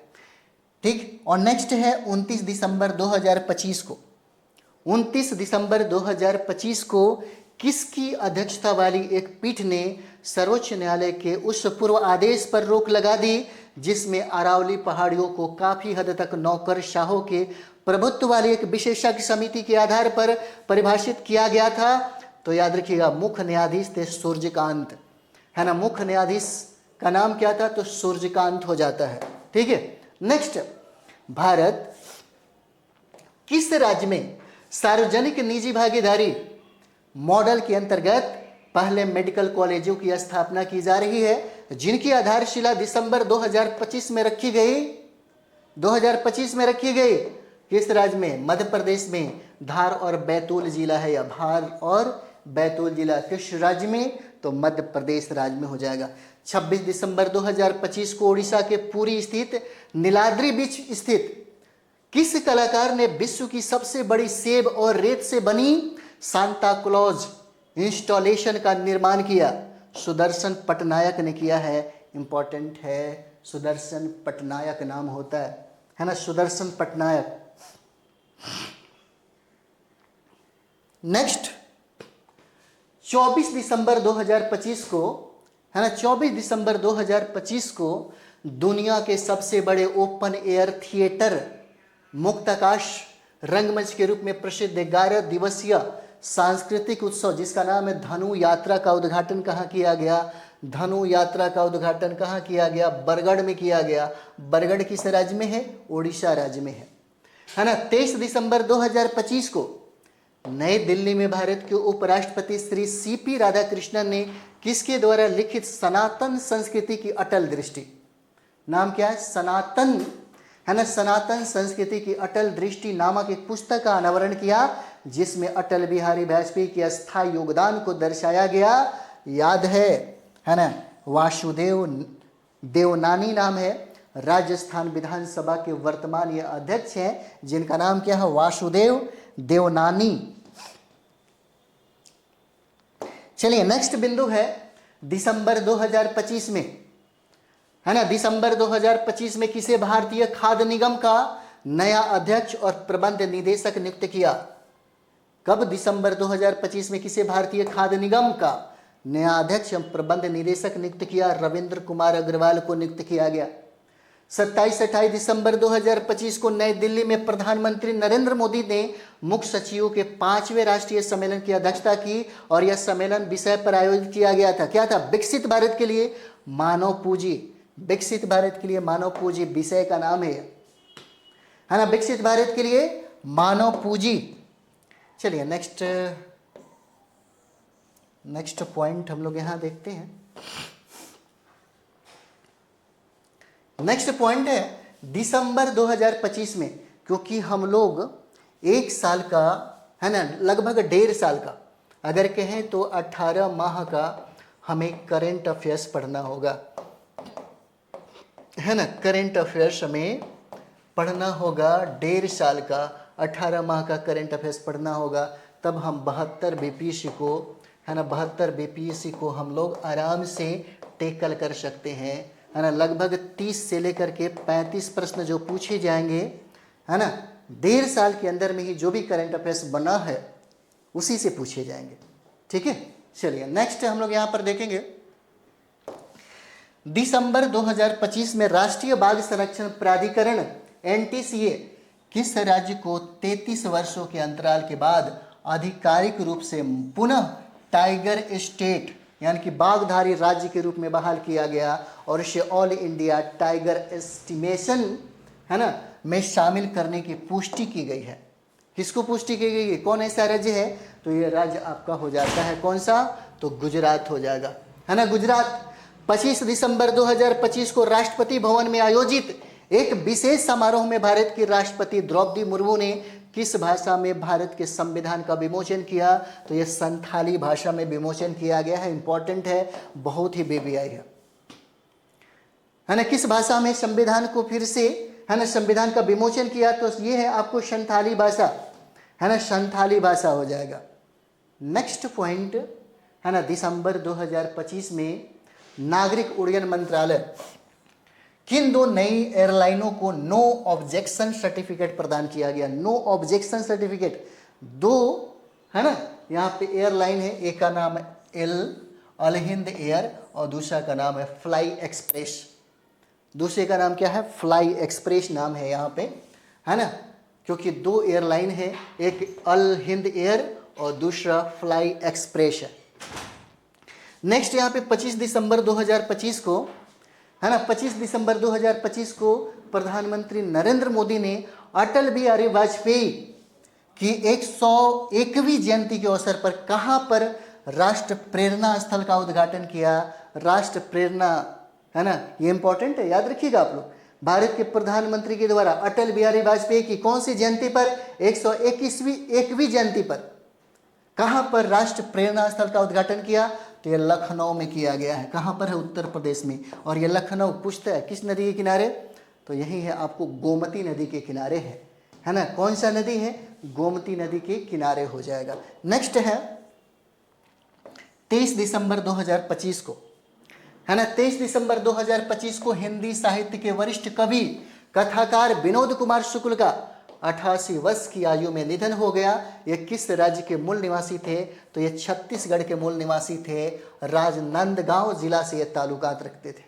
[SPEAKER 1] ठीक। और नेक्स्ट है 29 दिसंबर 2025 को, 29 दिसंबर 2025 को किसकी अध्यक्षता वाली एक पीठ ने सर्वोच्च न्यायालय के उस पूर्व आदेश पर रोक लगा दी जिसमें अरावली पहाड़ियों को काफी हद तक नौकरशाहों के प्रभुत्व वाली एक विशेषज्ञ समिति के आधार पर परिभाषित किया गया था? तो याद रखिएगा, मुख्य न्यायाधीश थे सूर्यकांत, है ना, मुख्य न्यायाधीश का नाम क्या था? तो सूर्यकांत हो जाता है। ठीक है। नेक्स्ट, भारत किस राज्य में सार्वजनिक निजी भागीदारी मॉडल के अंतर्गत पहले मेडिकल कॉलेजों की स्थापना की जा रही है, जिनकी आधारशिला दिसंबर 2025 में रखी गई? 2025 में रखी गई। किस राज्य में? मध्य प्रदेश में धार और बैतूल जिला है, या धार और बैतूल जिला किस राज्य में? तो मध्य प्रदेश राज्य में हो जाएगा। 26 दिसंबर 2025 को उड़ीसा के पुरी स्थित नीलाद्रि बीच स्थित किस कलाकार ने विश्व की सबसे बड़ी सेब और रेत से बनी सांता क्लॉज इंस्टॉलेशन का निर्माण किया? सुदर्शन पटनायक ने किया है। इंपॉर्टेंट है, सुदर्शन पटनायक नाम होता है ना, सुदर्शन पटनायक। नेक्स्ट, 24 दिसंबर 2025 को, है ना, 24 दिसंबर 2025 को दुनिया के सबसे बड़े ओपन एयर थिएटर मुक्ताकाश रंगमंच के रूप में प्रसिद्ध 11 दिवसीय सांस्कृतिक उत्सव जिसका नाम है धनु यात्रा का उद्घाटन कहाँ किया गया? धनु यात्रा का उद्घाटन कहाँ किया गया? बरगढ़ में किया गया। बरगढ़ किस राज्य में है? उड़ीसा राज्य में है ना। 23 दिसंबर 2025 को नई दिल्ली में भारत के उपराष्ट्रपति श्री सीपी राधाकृष्णन ने किसके द्वारा लिखित सनातन संस्कृति की अटल दृष्टि, नाम क्या है? सनातन, है ना, सनातन संस्कृति की अटल दृष्टि नामक एक पुस्तक का अनावरण किया, जिसमें अटल बिहारी वाजपेयी के अस्थायी योगदान को दर्शाया गया। याद है ना। वासुदेव देवनानी नाम है, राजस्थान विधानसभा के वर्तमान ये अध्यक्ष हैं, जिनका नाम क्या है? वासुदेव देवनानी। चलिए, नेक्स्ट बिंदु है दिसंबर 2025 में, है ना, दिसंबर 2025 में किसे भारतीय खाद्य निगम का नया अध्यक्ष और प्रबंध निदेशक नियुक्त किया? कब? दिसंबर 2025 में किसे भारतीय खाद्य निगम का नया अध्यक्ष एवं प्रबंध निदेशक नियुक्त किया? रविंद्र कुमार अग्रवाल को नियुक्त किया गया। 27-28 दिसंबर 2025 को नई दिल्ली में प्रधानमंत्री नरेंद्र मोदी ने मुख्य सचिवों के 5वें राष्ट्रीय सम्मेलन की अध्यक्षता की, और यह सम्मेलन विषय पर आयोजित किया गया था। क्या था? विकसित भारत के लिए मानव पूंजी। विकसित भारत के लिए मानव पूंजी विषय का नाम है ना, विकसित भारत के लिए मानव पूंजी। चलिए, नेक्स्ट पॉइंट हम लोग यहां देखते हैं। नेक्स्ट पॉइंट है दिसंबर 2025 में, क्योंकि हम लोग एक साल का, है ना, लगभग 1.5 साल का, अगर कहें तो 18 माह का हमें करेंट अफेयर्स पढ़ना होगा, है ना। करेंट अफेयर्स हमें पढ़ना होगा, 1.5 साल का 18 माह का करेंट अफेयर्स पढ़ना होगा। तब हम 72 बीपीएससी को, है ना, 72 बीपीएससी को हम लोग आराम से टेकल कर सकते हैं, है ना। लगभग 30 से लेकर के 35 प्रश्न जो पूछे जाएंगे, है ना, 1.5 साल के अंदर में ही जो भी करंट अफेयर्स बना है उसी से पूछे जाएंगे। ठीक है। चलिए, नेक्स्ट हम लोग यहाँ पर देखेंगे, दिसंबर 2025 में राष्ट्रीय बाघ संरक्षण प्राधिकरण एनटीसीए किस राज्य को 33 वर्षों के अंतराल के बाद आधिकारिक रूप से पुनः टाइगर स्टेट यानी कि बाघधारी राज्य के रूप में बहाल किया गया, और इसे ऑल इंडिया टाइगर एस्टिमेशन, है ना, में शामिल करने की पुष्टि की गई है। किसको पुष्टि की गई है? कौन ऐसा राज्य है? तो ये राज्य आपका हो जाता है कौन सा? तो गुजरात हो जाएगा, है ना, गुजरात। 25 दिसंबर 2025 को राष्ट्रपति भवन में आयोजित एक विशेष समारोह में भारत की राष्ट्रपति द्रौपदी मुर्मू ने किस भाषा में भारत के संविधान का विमोचन किया? तो यह संथाली भाषा में विमोचन किया गया है। इंपॉर्टेंट है, बहुत ही बेबीआई है ना। किस भाषा में संविधान को फिर से, है ना, संविधान का विमोचन किया? तो ये है आपको संथाली भाषा, है ना, संथाली भाषा हो जाएगा। नेक्स्ट पॉइंट, है ना, दिसंबर 2025 में नागरिक उड्डयन मंत्रालय किन 2 नई एयरलाइनों को नो ऑब्जेक्शन सर्टिफिकेट प्रदान किया गया? नो ऑब्जेक्शन सर्टिफिकेट 2, है ना, यहाँ पे एयरलाइन है, एक का नाम है अल हिंद एयर और दूसरा का नाम है फ्लाई एक्सप्रेस। दूसरे का नाम क्या है? फ्लाई एक्सप्रेस नाम है यहाँ पे, है ना, क्योंकि 2 एयरलाइन है, एक अल हिंद एयर और दूसरा फ्लाई एक्सप्रेस है। नेक्स्ट यहाँ पे 25 दिसंबर 2025 को, है ना। 25 दिसंबर 2025 को प्रधानमंत्री नरेंद्र मोदी ने अटल बिहारी वाजपेयी की 101वीं जयंती के अवसर पर कहां पर राष्ट्र प्रेरणा स्थल का उद्घाटन किया। राष्ट्र प्रेरणा, है ना, ये इंपॉर्टेंट है, याद रखिएगा आप लोग। भारत के प्रधानमंत्री के द्वारा अटल बिहारी वाजपेयी की कौन सी जयंती पर, 121वीं जयंती पर कहां पर राष्ट्र प्रेरणा स्थल का उद्घाटन किया, तो ये लखनऊ में किया गया है। कहां पर है, उत्तर प्रदेश में। और ये लखनऊ पूछता है किस नदी के किनारे, तो यही है आपको, गोमती नदी के किनारे है ना। कौन सा नदी है, गोमती नदी के किनारे हो जाएगा। नेक्स्ट है 23 दिसंबर 2025 को, है ना। 23 दिसंबर 2025 को हिंदी साहित्य के वरिष्ठ कवि कथाकार विनोद कुमार शुक्ल का 88 वर्ष की आयु में निधन हो गया। ये किस राज्य के मूल निवासी थे, तो ये छत्तीसगढ़ के मूल निवासी थे। राजनांदगांव जिला से ये ताल्लुकात रखते थे।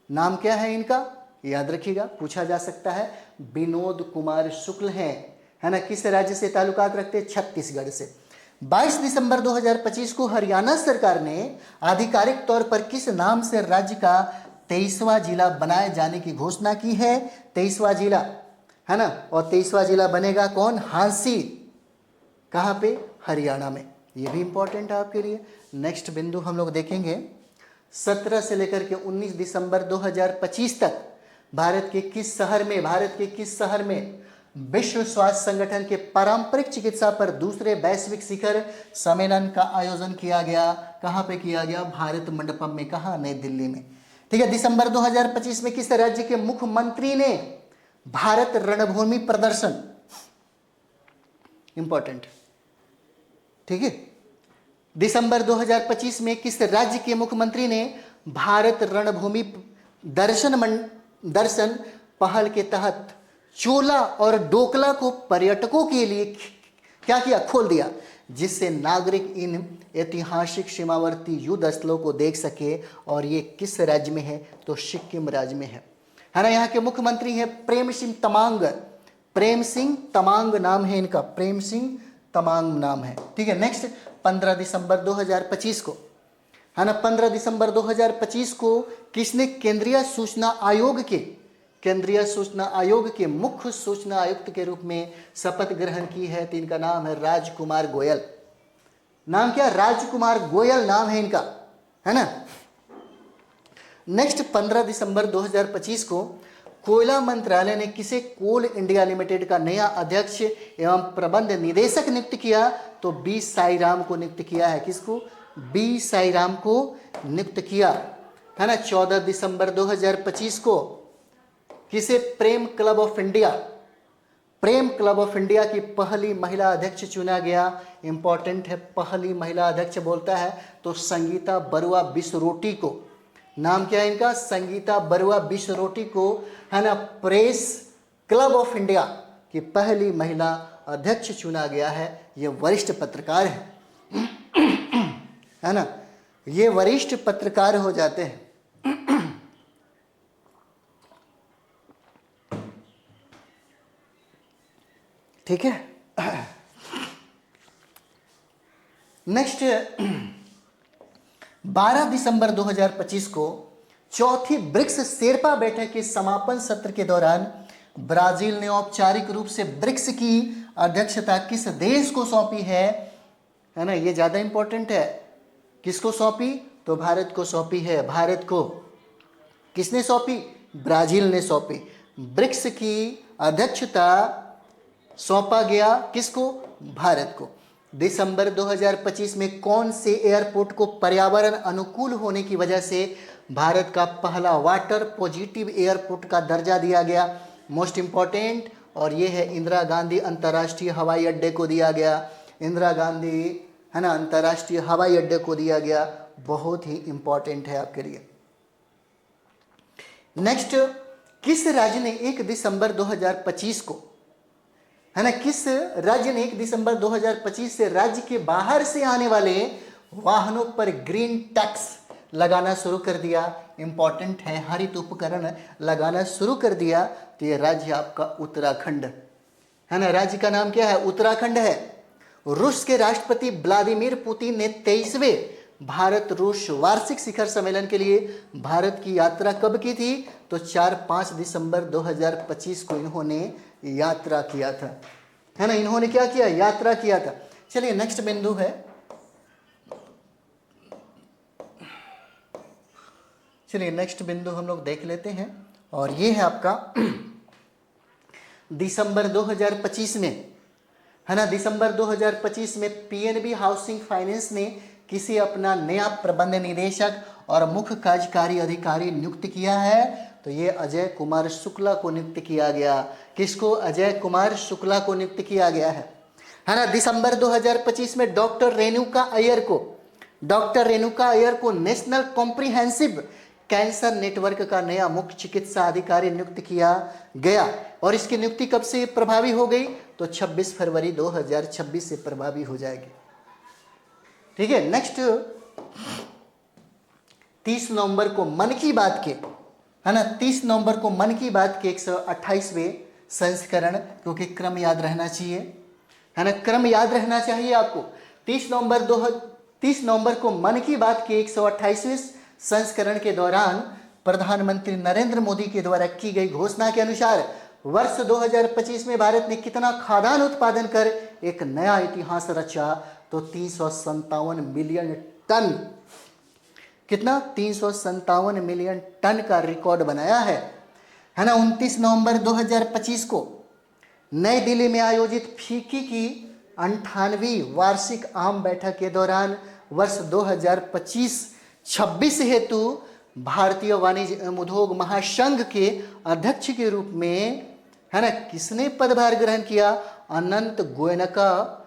[SPEAKER 1] नाम क्या है इनका, याद रखिएगा, पूछा जा सकता है। विनोद कुमार शुक्ल हैं, है ना। किस राज्य से ताल्लुकात रखते, छत्तीसगढ़ से। 22 दिसंबर 2025 को हरियाणा सरकार ने आधिकारिक तौर पर किस नाम से राज्य का 23वां जिला बनाए जाने की घोषणा की है। 23वां जिला, है ना। और 23वां जिला बनेगा कौन, हांसी। कहाँ पे, हरियाणा में। ये भी इंपॉर्टेंट है आपके लिए। नेक्स्ट बिंदु हम लोग देखेंगे, 17 से लेकर के 19 दिसंबर 2025 तक भारत के किस शहर में विश्व स्वास्थ्य संगठन के पारंपरिक चिकित्सा पर दूसरे वैश्विक शिखर सम्मेलन का आयोजन किया गया। कहाँ पे किया गया, भारत मंडपम में। कहाँ, नई दिल्ली में। ठीक है। दिसंबर 2025 में किस राज्य के मुख्यमंत्री ने भारत रणभूमि प्रदर्शन, इंपॉर्टेंट, ठीक है। दिसंबर 2025 में किस राज्य के मुख्यमंत्री ने भारत रणभूमि दर्शन पहल के तहत चोला और डोकला को पर्यटकों के लिए क्या किया, खोल दिया, जिससे नागरिक इन ऐतिहासिक सीमावर्ती युद्ध स्थलों को देख सके। और ये किस राज्य में है, तो सिक्किम राज्य में है ना। यहाँ के मुख्यमंत्री हैं प्रेम सिंह तमांग नाम है इनका, प्रेम सिंह तमांग नाम है। ठीक है। नेक्स्ट 15 दिसंबर 2025 को, है ना, 15 दिसंबर 2025 को किसने केंद्रीय सूचना आयोग के मुख्य सूचना आयुक्त के रूप में शपथ ग्रहण की है, तो इनका नाम है राजकुमार गोयल। नाम क्या, राजकुमार गोयल नाम है इनका, है ना। नेक्स्ट 15 दिसंबर 2025 को कोयला मंत्रालय ने किसे कोल इंडिया लिमिटेड का नया अध्यक्ष एवं प्रबंध निदेशक नियुक्त किया, तो बी साईराम को नियुक्त किया है। किसको, बी साईराम को नियुक्त किया, है ना। 14 दिसंबर 2025 को किसे प्रेम क्लब ऑफ इंडिया की पहली महिला अध्यक्ष चुना गया। इंपॉर्टेंट है, पहली महिला अध्यक्ष बोलता है तो संगीता बरुआ बिसरोटी को। नाम क्या है इनका, संगीता बरुआ बिसरोटी को, है ना, प्रेस क्लब ऑफ इंडिया की पहली महिला अध्यक्ष चुना गया है। ये वरिष्ठ पत्रकार है ना, ये वरिष्ठ पत्रकार हो जाते हैं। ठीक है। नेक्स्ट 12 दिसंबर 2025 को चौथी ब्रिक्स शेरपा बैठक के समापन सत्र के दौरान ब्राजील ने औपचारिक रूप से ब्रिक्स की अध्यक्षता किस देश को सौंपी है ना। ये ज्यादा इंपॉर्टेंट है। किसको सौंपी, तो भारत को सौंपी है। भारत को किसने सौंपी, ब्राजील ने सौंपी। ब्रिक्स की अध्यक्षता सौंपा गया किसको, भारत को। दिसंबर 2025 में कौन से एयरपोर्ट को पर्यावरण अनुकूल होने की वजह से भारत का पहला वाटर पॉजिटिव एयरपोर्ट का दर्जा दिया गया, मोस्ट इंपॉर्टेंट, और ये है इंदिरा गांधी अंतर्राष्ट्रीय हवाई अड्डे को दिया गया। इंदिरा गांधी, है ना, अंतर्राष्ट्रीय हवाई अड्डे को दिया गया, बहुत ही इंपॉर्टेंट है आपके लिए। नेक्स्ट, किस राज्य ने 1 दिसंबर 2025 को, है ना, किस राज्य ने 1 दिसंबर 2025 से राज्य के बाहर से आने वाले वाहनों पर ग्रीन टैक्स लगाना शुरू कर दिया। इंपॉर्टेंट है, हरित उपकरण लगाना शुरू कर दिया। तो ये राज्य आपका उत्तराखंड है ना। राज्य का नाम क्या है, उत्तराखंड है। रूस के राष्ट्रपति व्लादिमीर पुतिन ने 23वें भारत रूस वार्षिक शिखर सम्मेलन के लिए भारत की यात्रा कब की थी? तो 4-5 दिसंबर 2025 को इन्होंने यात्रा किया था, है ना। इन्होंने क्या किया? यात्रा किया था। चलिए नेक्स्ट बिंदु है, चलिए नेक्स्ट बिंदु हम लोग देख लेते हैं, और ये है आपका दिसंबर 2025 में, है ना, दिसंबर 2025 में पीएनबी हाउसिंग फाइनेंस ने किसी अपना नया प्रबंध निदेशक और मुख्य कार्यकारी अधिकारी नियुक्त किया है। तो ये अजय कुमार शुक्ला को नियुक्त किया गया। किसको? अजय कुमार शुक्ला को नियुक्त किया गया है ना। दिसंबर 2025 में डॉक्टर रेणुका अय्यर को नेशनल कॉम्प्रिहेंसिव कैंसर नेटवर्क का नया मुख्य चिकित्सा अधिकारी नियुक्त किया गया। और इसकी नियुक्ति कब से प्रभावी हो गई? तो 26 फरवरी 2026 से प्रभावी हो जाएगी। ठीक है। नेक्स्ट 30 नवंबर को मन की बात के, है ना, 30 नवंबर को मन की बात के 128वें संस्करण, क्योंकि क्रम याद रहना चाहिए, है ना, क्रम याद रहना चाहिए आपको। 30 नवंबर को मन की बात के 128वें संस्करण के दौरान प्रधानमंत्री नरेंद्र मोदी के द्वारा की गई घोषणा के अनुसार वर्ष 2025 में भारत ने कितना खाद्यान्न उत्पादन कर एक नया इतिहास रचा? तो 357 मिलियन टन। कितना? 357 मिलियन टन का रिकॉर्ड बनाया है ना। 29 नवंबर 2025 को नई दिल्ली में आयोजित फीकी की 98वीं वार्षिक आम बैठक के दौरान वर्ष 2025-26 हेतु भारतीय वाणिज्य एवं उद्योग महासंघ के अध्यक्ष के रूप में, है ना, किसने पदभार ग्रहण किया? अनंत गोयनका,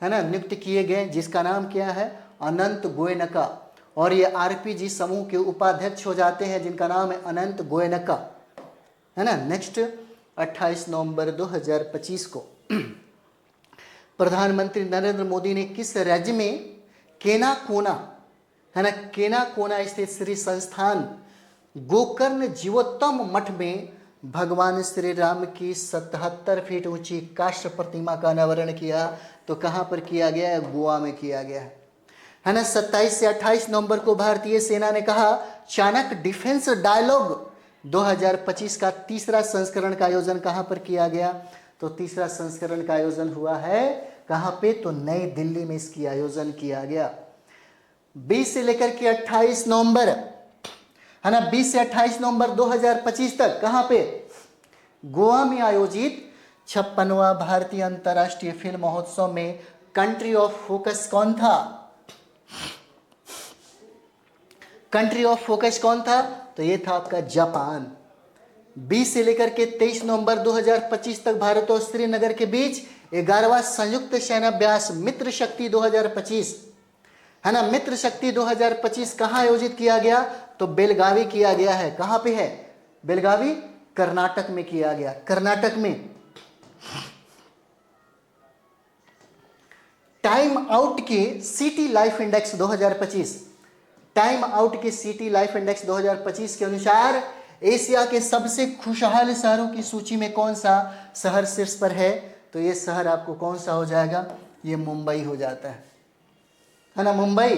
[SPEAKER 1] है ना, नियुक्त किए गए, जिसका नाम क्या है? अनंत गोयनका। और ये आरपीजी समूह के उपाध्यक्ष हो जाते हैं, जिनका नाम है अनंत गोयनका, है ना। नेक्स्ट 28 नवंबर 2025 को प्रधानमंत्री नरेंद्र मोदी ने किस राज्य में केनाकोना, है ना, केनाकोना स्थित श्री संस्थान गोकर्ण जीवोत्तम मठ में भगवान श्री राम की 77 फीट ऊंची काष्ठ प्रतिमा का अनावरण किया? तो कहाँ पर किया गया है? गोवा में किया गया है ना। 27 से 28 नवंबर को भारतीय सेना ने कहा चाणक्य डिफेंस डायलॉग 2025 का तीसरा संस्करण का आयोजन कहाँ पर किया गया? तो तीसरा संस्करण का आयोजन हुआ है कहाँ पे? तो नई दिल्ली में इसकी आयोजन किया गया। 20 से लेकर के 28 नवंबर, है ना, 20 से 28 नवंबर 2025 तक कहाँ पे? गोवा में आयोजित 56वां भारतीय अंतर्राष्ट्रीय फिल्म महोत्सव में कंट्री ऑफ फोकस कौन था? कंट्री ऑफ फोकस कौन था? तो ये था आपका जापान। 20 से लेकर के 23 नवंबर 2025 तक भारत और श्रीनगर के बीच 11वां संयुक्त सेनाभ्यास मित्र शक्ति 2025, है ना, मित्र शक्ति 2025 कहाँ आयोजित किया गया? तो बेलगावी किया गया है। कहाँ पे है? बेलगावी, कर्नाटक में किया गया, कर्नाटक में। टाइम आउट के city life index 2025, time out के सिटी लाइफ इंडेक्स 2025 के अनुसार एशिया के सबसे खुशहाल शहरों की सूची में कौन सा शहर शीर्ष पर है? तो ये शहर आपको कौन सा हो जाएगा? ये मुंबई हो जाता है ना, मुंबई।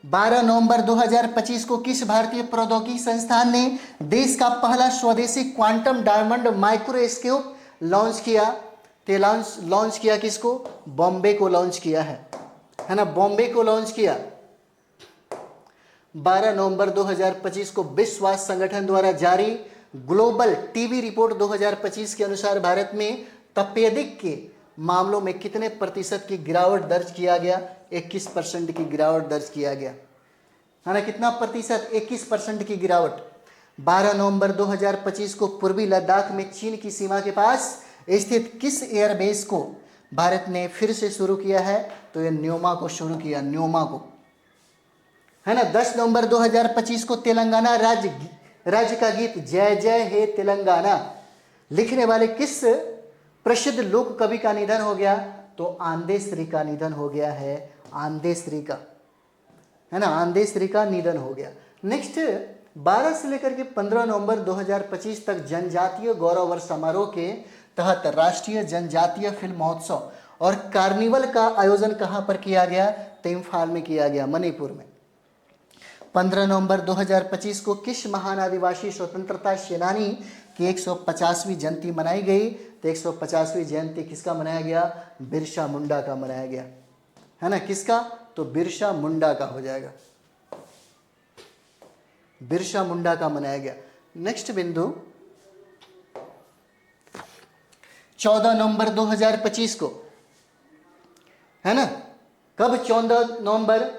[SPEAKER 1] 12 नवंबर 2025 को किस भारतीय प्रौद्योगिकी संस्थान ने देश का पहला स्वदेशी क्वांटम डायमंड माइक्रोस्कोप लॉन्च किया? तो लॉन्च किया किसको? बॉम्बे को लॉन्च किया है ना, बॉम्बे को लॉन्च किया। 12 नवंबर 2025 को विश्व स्वास्थ्य संगठन द्वारा जारी ग्लोबल टीबी रिपोर्ट 2025 के अनुसार भारत में तपेदिक के मामलों में कितने प्रतिशत की गिरावट दर्ज किया गया? 21% की गिरावट दर्ज किया गया, है ना। कितना प्रतिशत? 21% की गिरावट। 12 नवंबर 2025 को पूर्वी लद्दाख में चीन की सीमा के पास स्थित किस एयरबेस को भारत ने फिर से शुरू किया है? तो ये न्योमा को शुरू किया, न्योमा को, है ना। 10 नवंबर 2025 को तेलंगाना राज्य का गीत जय जय हे तेलंगाना लिखने वाले किस प्रसिद्ध लोक कवि का निधन हो गया? तो आंदेश्री का निधन हो गया है, आंदेश्री का, है ना, आंदेश्री का निधन हो गया। नेक्स्ट 12 से लेकर के 15 नवंबर 2025 तक जनजातीय गौरव वर्ष समारोह के तहत राष्ट्रीय जनजातीय फिल्म महोत्सव और कार्निवल का आयोजन कहाँ पर किया गया? तो इम्फाल में किया गया, मणिपुर में, 15 नवंबर 2025 को किस महान आदिवासी स्वतंत्रता सेनानी की 150वीं जयंती मनाई गई? तो 150वीं जयंती किसका मनाया गया? बिरसा मुंडा का मनाया गया, है ना। किसका? तो बिरसा मुंडा का हो जाएगा, बिरसा मुंडा का मनाया गया। नेक्स्ट बिंदु 14 नवंबर 2025 को, है ना। कब? 14 नवंबर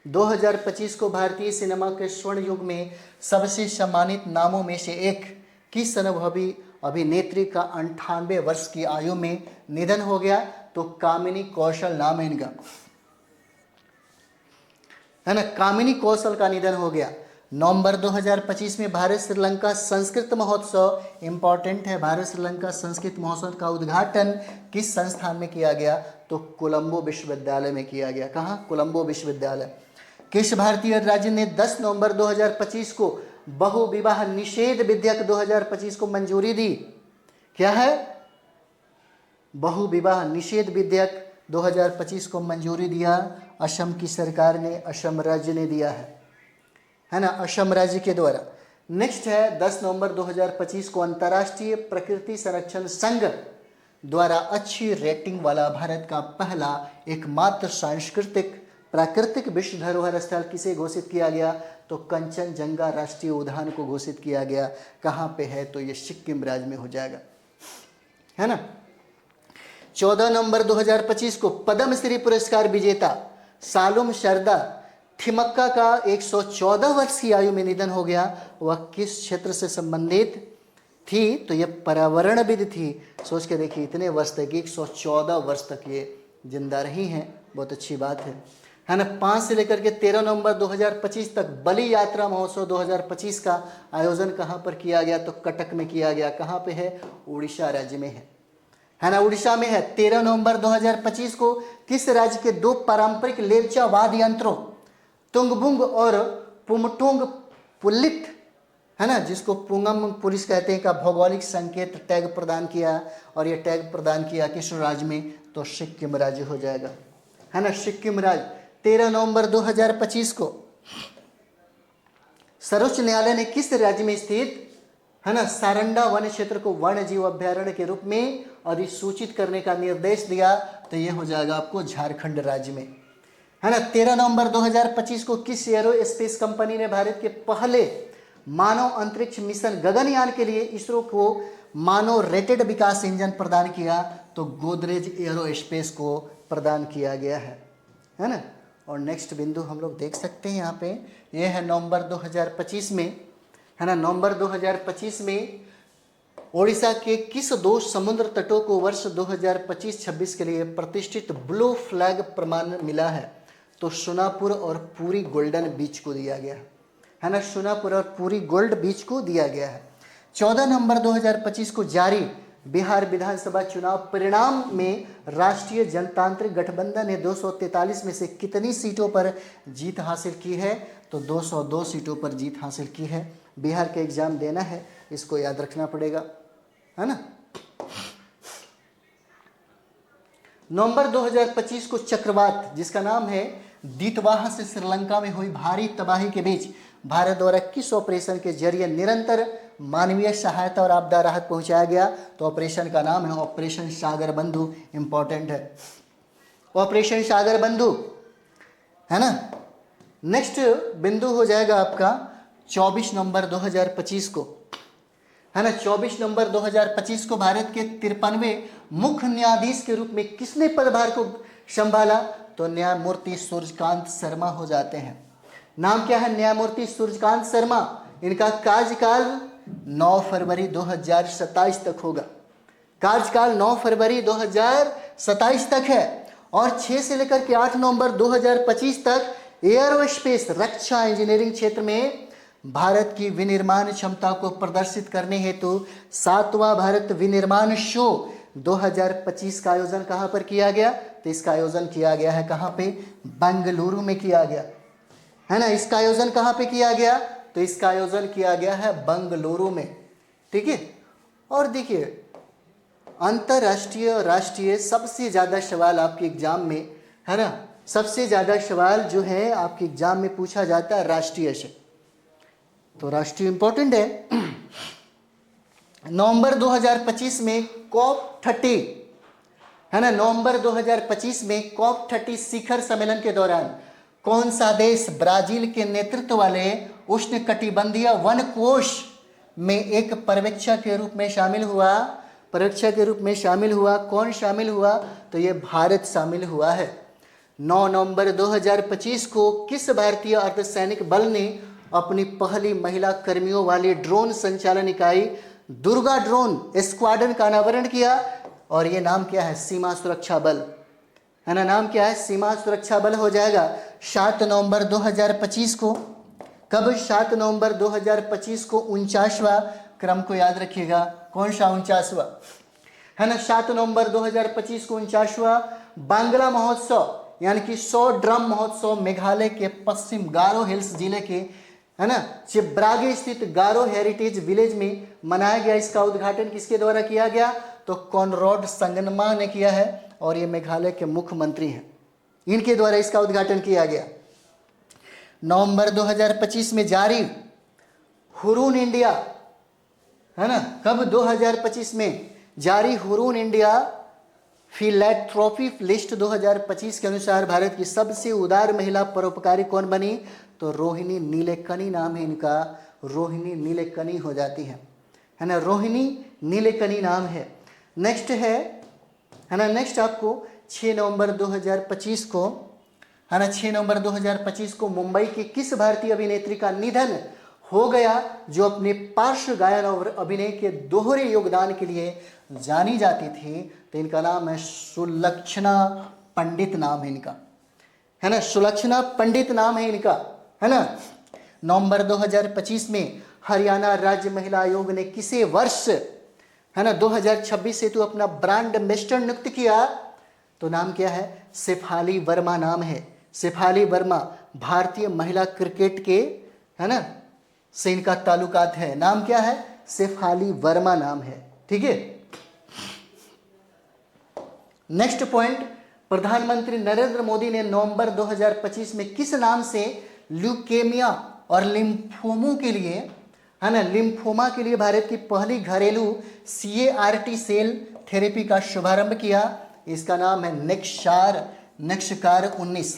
[SPEAKER 1] 2025 को भारतीय सिनेमा के स्वर्ण युग में सबसे सम्मानित नामों में से एक किस अनुभवी अभिनेत्री का 98 वर्ष की आयु में निधन हो गया? तो कामिनी कौशल नाम है इनका, है ना। कामिनी कौशल का निधन हो गया। नवंबर 2025 में भारत श्रीलंका संस्कृत महोत्सव, इंपॉर्टेंट है, भारत श्रीलंका संस्कृत महोत्सव का उद्घाटन किस संस्थान में किया गया? तो कोलंबो विश्वविद्यालय में किया गया। कहाँ? कोलंबो विश्वविद्यालय। किस भारतीय राज्य ने 10 नवंबर 2025 को बहु विवाह निषेध विधेयक 2025 को मंजूरी दी? क्या है? बहु विवाह निषेध विधेयक 2025 को मंजूरी दिया असम की सरकार ने, असम राज्य ने दिया है ना, असम राज्य के द्वारा। नेक्स्ट है 10 नवंबर 2025 को अंतर्राष्ट्रीय प्रकृति संरक्षण संघ द्वारा अच्छी रेटिंग वाला भारत का पहला एकमात्र सांस्कृतिक प्राकृतिक विश्व धरोहर स्थल किसे घोषित किया गया? तो कंचनजंगा राष्ट्रीय उद्यान को घोषित किया गया। कहाँ पे है? तो ये सिक्किम राज्य में हो जाएगा, है ना। 14 नवंबर 2025 को पद्मश्री पुरस्कार विजेता सालुम सरदार थिमक्का का 114 वर्ष की आयु में निधन हो गया। वह किस क्षेत्र से संबंधित थी? तो यह पर्यावरणविद थी। सोच के देखिए, इतने वर्ष तक, 114 वर्ष तक ये जिंदा रही हैं, बहुत अच्छी बात है ना। 5 से लेकर के 13 नवंबर 2025 तक बलि यात्रा महोत्सव 2025 का आयोजन कहाँ पर किया गया? तो कटक में किया गया। कहाँ पे है? उड़ीसा राज्य में है ना, उड़ीसा में है। 13 नवंबर 2025 को किस राज्य के 2 पारंपरिक लेपचा वाद्य यंत्रों तुंगबुंग और पुमटुंग पुलिट, है ना, जिसको पुंगम पुलिस कहते हैं, का भौगोलिक संकेत टैग प्रदान किया? और ये टैग प्रदान किया किस राज्य में? तो सिक्किम राज्य हो जाएगा, है ना, सिक्किम राज्य। 13 नवंबर 2025 को सर्वोच्च न्यायालय ने किस राज्य में स्थित, है ना, सारंडा वन क्षेत्र को वन्य जीव अभ्यारण्य के रूप में अधिसूचित करने का निर्देश दिया? तो ये हो जाएगा आपको झारखंड राज्य में, है ना। 13 नवंबर 2025 को किस एरोस्पेस कंपनी ने भारत के पहले मानव अंतरिक्ष मिशन गगनयान के लिए इसरो को मानव रेटेड विकास इंजन प्रदान किया? तो गोदरेज एरोस्पेस को प्रदान किया गया है ना। और नेक्स्ट बिंदु हम लोग देख सकते हैं यहाँ पे, ये है नवंबर 2025 में, है ना, नवंबर 2025 में ओडिशा के किस 2 समुद्र तटों को वर्ष 2025-26 के लिए प्रतिष्ठित ब्लू फ्लैग प्रमाण मिला है? तो सोनापुर और पुरी गोल्डन बीच को दिया गया है ना, सोनापुर और पुरी गोल्ड बीच को दिया गया है। 14 नवंबर 2025 को जारी बिहार विधानसभा चुनाव परिणाम में राष्ट्रीय जनतांत्रिक गठबंधन ने 243 में से कितनी सीटों पर जीत हासिल की है? तो 202 सीटों पर जीत हासिल की है। बिहार के एग्जाम देना है, इसको याद रखना पड़ेगा, है ना। नवंबर 2025 को चक्रवात जिसका नाम है दितवाह से श्रीलंका में हुई भारी तबाही के बीच भारत द्वारा किस ऑपरेशन के जरिए निरंतर मानवीय सहायता और आपदा राहत पहुंचाया गया? तो ऑपरेशन का नाम है ऑपरेशन सागर बंधु, इंपॉर्टेंट है, ऑपरेशन सागर बंधु, है ना। नेक्स्ट बिंदु हो जाएगा आपका 24 नवंबर 2025 को, है ना, 24 नवंबर 2025 को भारत के 53वें मुख्य न्यायाधीश के रूप में किसने पदभार को संभाला? तो न्यायमूर्ति सूर्यकांत शर्मा हो जाते हैं। नाम क्या है? न्यायमूर्ति सूर्यकांत शर्मा। इनका कार्यकाल 9 फरवरी 2027 तक होगा, कार्यकाल 9 फरवरी 2027 तक है। और 6 से लेकर के 8 नवंबर 2025 तक एयरोस्पेस रक्षा इंजीनियरिंग क्षेत्र में भारत की विनिर्माण क्षमता को प्रदर्शित करने हेतु 7वां भारत विनिर्माण शो 2025 का आयोजन कहां पर किया गया? तो इसका आयोजन किया गया है कहां पे? बेंगलुरु में किया गया, है ना। इसका आयोजन कहां पे किया गया? तो इसका आयोजन किया गया है बेंगलुरु में, ठीक है। और देखिए, अंतरराष्ट्रीय और राष्ट्रीय सबसे ज्यादा सवाल आपके एग्जाम में, है ना, सबसे ज़्यादा सवाल जो है आपके एग्जाम में पूछा जाता है राष्ट्रीय से, तो राष्ट्रीय इंपॉर्टेंट है। नवंबर 2025 में कॉप 30 है ना, नवंबर 2025 में कॉप 30 शिखर सम्मेलन के दौरान कौन सा देश ब्राजील के नेतृत्व वाले उष्णकटिबंधीय वन कोष में एक पर्यवेक्षक के रूप में शामिल हुआ? पर्यवेक्षक के रूप में शामिल हुआ, कौन शामिल हुआ? तो ये भारत शामिल हुआ है। 9 नवंबर 2025 को किस भारतीय अर्धसैनिक बल ने अपनी पहली महिला कर्मियों वाली ड्रोन संचालन इकाई दुर्गा ड्रोन स्क्वाड्रन का अनावरण किया? और ये नाम क्या है? सीमा सुरक्षा बल, है ना, नाम क्या है? सीमा सुरक्षा बल हो जाएगा। 7 नवंबर 2025 को, कब? 7 नवंबर 2025 को 49वां, क्रम को याद रखिएगा, कौन सा 49वां, है ना, 7 नवंबर 2025 को 49वां बांग्ला महोत्सव यानी कि 100 ड्रम महोत्सव मेघालय के पश्चिम गारो हिल्स जिले के, है ना, चिब्रागे स्थित गारो हेरिटेज विलेज में मनाया गया। इसका उद्घाटन किसके द्वारा किया गया? तो कॉनराड संगमा ने किया है, और ये मेघालय के मुख्यमंत्री हैं, इनके द्वारा इसका उद्घाटन किया गया। नवंबर 2025 में जारी हुरून इंडिया, है ना, कब? 2025 में जारी हुरून इंडिया फिलैंथ्रोपी लिस्ट 2025 के अनुसार भारत की सबसे उदार महिला परोपकारी कौन बनी? तो रोहिणी नीलेकनी नाम है इनका, रोहिणी नीलेकनी हो जाती है ना, रोहिणी नीलेकनी नाम है। नेक्स्ट है ना, नेक्स्ट आपको 6 नवंबर 2025 को, है ना, 6 नवंबर 2025 को मुंबई की किस भारतीय अभिनेत्री का निधन हो गया जो अपने पार्श्व गायन और अभिनय के दोहरे योगदान के लिए जानी जाती थी? तो इनका नाम है सुलक्षणा पंडित, नाम है इनका, है ना, सुलक्षणा पंडित नाम है इनका, है ना। नवंबर 2025 में हरियाणा राज्य महिला आयोग ने किसे वर्ष, है ना, 2026 हेतु अपना ब्रांड एम्बेसडर नियुक्त किया? तो नाम क्या है? शेफाली वर्मा नाम है, शेफाली वर्मा। भारतीय महिला क्रिकेट के, है ना, से इनका ताल्लुकात है, नाम क्या है? शेफाली वर्मा नाम है, ठीक है। नेक्स्ट पॉइंट, प्रधानमंत्री नरेंद्र मोदी ने नवंबर 2025 में किस नाम से ल्यूकेमिया और लिम्फोमो के लिए, है ना, लिम्फोमा के लिए भारत की पहली घरेलू CAR-T सेल थेरेपी का शुभारंभ किया? इसका नाम है नेक्सकार, नेक्सकार 19,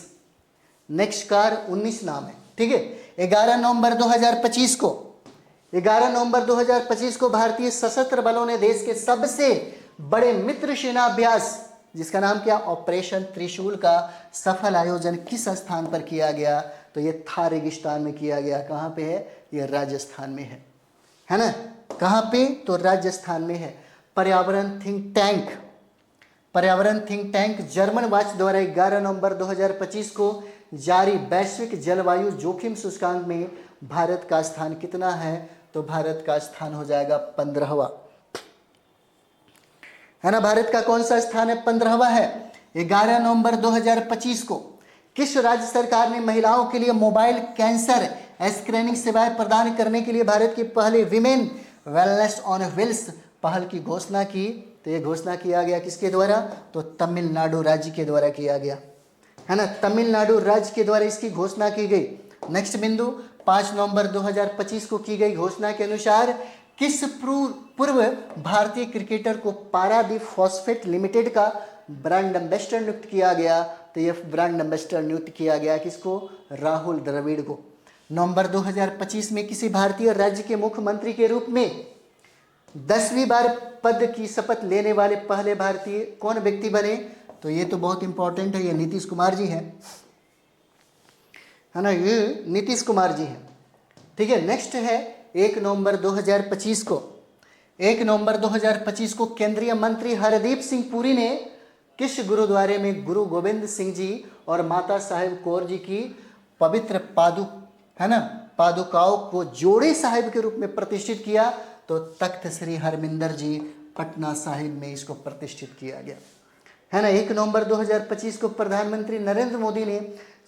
[SPEAKER 1] नेक्सकार 19 नाम है, ठीक है। 11 नवंबर 2025 को, 11 नवंबर 2025 को भारतीय सशस्त्र बलों ने देश के सबसे बड़े मित्र सेना अभ्यास, जिसका नाम क्या? ऑपरेशन त्रिशूल का सफल आयोजन किस स्थान पर किया गया? तो ये थार रेगिस्तान में किया गया। कहाँ पे है? ये राजस्थान में है ना, कहाँ पे? तो राजस्थान में है। पर्यावरण थिंक टैंक, पर्यावरण थिंक टैंक जर्मन वॉच द्वारा 11 नवंबर 2025 को जारी वैश्विक जलवायु जोखिम सूचकांक में भारत का स्थान कितना है? तो भारत का स्थान हो जाएगा 15वां, है ना। भारत का कौन सा स्थान है? 15वां है। 11 नवंबर 2025 को किस राज्य सरकार ने महिलाओं के लिए मोबाइल कैंसर स्क्रीनिंग सेवाएं प्रदान करने के लिए भारत की पहली विमेन वेलनेस ऑन व्हील्स पहल की घोषणा की? तो ये घोषणा किया गया किसके द्वारा? तो तमिलनाडु राज्य के द्वारा किया गया, है ना, तमिलनाडु राज्य के द्वारा इसकी घोषणा की गई। नेक्स्ट बिंदु, 5 नवंबर 2025 को की गई घोषणा के अनुसार किस पूर्व भारतीय क्रिकेटर को पारादीप फॉस्फेट लिमिटेड का ब्रांड एम्बेसडर नियुक्त किया गया? तो ये ब्रांड एम्बेसडर नियुक्त किया गया किसको? राहुल द्रविड़ को। नवंबर 2025 में किसी भारतीय राज्य के मुख्यमंत्री के रूप में 10वीं बार पद की शपथ लेने वाले पहले भारतीय कौन व्यक्ति बने? तो ये तो बहुत इंपॉर्टेंट है, ये नीतीश कुमार जी हैं, है ना, ये नीतीश कुमार जी हैं, ठीक है। नेक्स्ट है 1 नवंबर 2025 को, 1 नवंबर 2025 को केंद्रीय मंत्री हरदीप सिंह पुरी ने किस गुरुद्वारे में गुरु गोविंद सिंह जी और माता साहेब कौर जी की पवित्र पादुकाओं को जोड़े साहिब के रूप में प्रतिष्ठित किया? तो तख्त श्री हरमिंदर जी पटना साहिब में इसको प्रतिष्ठित किया गया, है ना। 1 नवंबर 2025 को प्रधानमंत्री नरेंद्र मोदी ने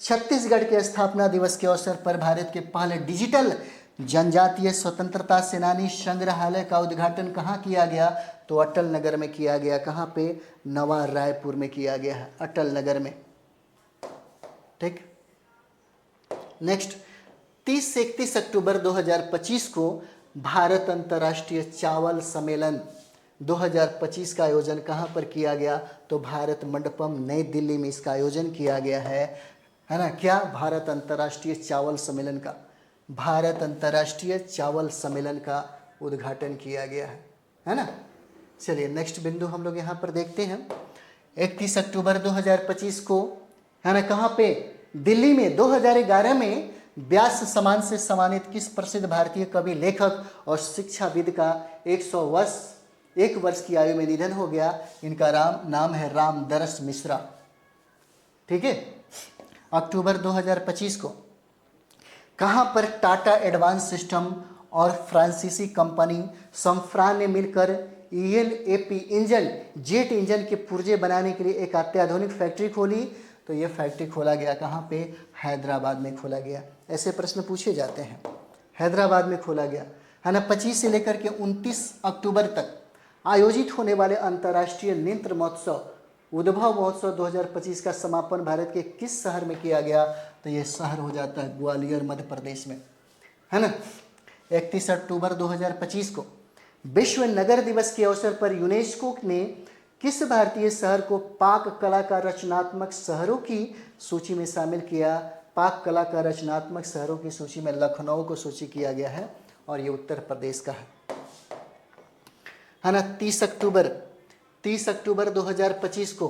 [SPEAKER 1] छत्तीसगढ़ के स्थापना दिवस के अवसर पर भारत के पहले डिजिटल जनजातीय स्वतंत्रता सेनानी संग्रहालय का उद्घाटन कहाँ किया गया? तो अटल नगर में किया गया। कहाँ पे? नवा रायपुर में किया गया है, अटल नगर में, ठीक। नेक्स्ट 30 से 31 अक्टूबर 2025 को भारत अंतर्राष्ट्रीय चावल सम्मेलन 2025 का आयोजन कहाँ पर किया गया? तो भारत मंडपम नई दिल्ली में इसका आयोजन किया गया है ना। क्या? भारत अंतर्राष्ट्रीय चावल सम्मेलन का, भारत अंतर्राष्ट्रीय चावल सम्मेलन का उद्घाटन किया गया है ना। चलिए नेक्स्ट बिंदु हम लोग यहाँ पर देखते हैं। 31 अक्टूबर 2025 को है ना, कहाँ पे? दिल्ली में। 2011 में व्यास सम्मान से सम्मानित किस प्रसिद्ध भारतीय कवि, लेखक और शिक्षाविद का 101 वर्ष की आयु में निधन हो गया? इनका नाम है रामदरस मिश्रा। ठीक है। अक्टूबर 2025 को कहाँ पर टाटा एडवांस सिस्टम और फ्रांसीसी कंपनी संफ्रान ने मिलकर ELAP इंजन, जेट इंजन के पुर्जे बनाने के लिए एक अत्याधुनिक फैक्ट्री खोली? तो ये फैक्ट्री खोला गया कहाँ पे? हैदराबाद में खोला गया। ऐसे प्रश्न पूछे जाते हैं। हैदराबाद में खोला गया है ना। 25 से लेकर के 29 अक्टूबर तक आयोजित होने वाले अंतर्राष्ट्रीय नृत्य महोत्सव उद्भव महोत्सव 2025 का समापन भारत के किस शहर में किया गया? तो ये शहर हो जाता है ग्वालियर, मध्य प्रदेश में, है ना। 31 अक्टूबर 2025 को विश्व नगर दिवस के अवसर पर यूनेस्को ने किस भारतीय शहर को पाक कला का रचनात्मक शहरों की सूची में शामिल किया? पाक कला का रचनात्मक शहरों की सूची में लखनऊ को सूची किया गया है और ये उत्तर प्रदेश का है ना। 30 अक्टूबर 2025 को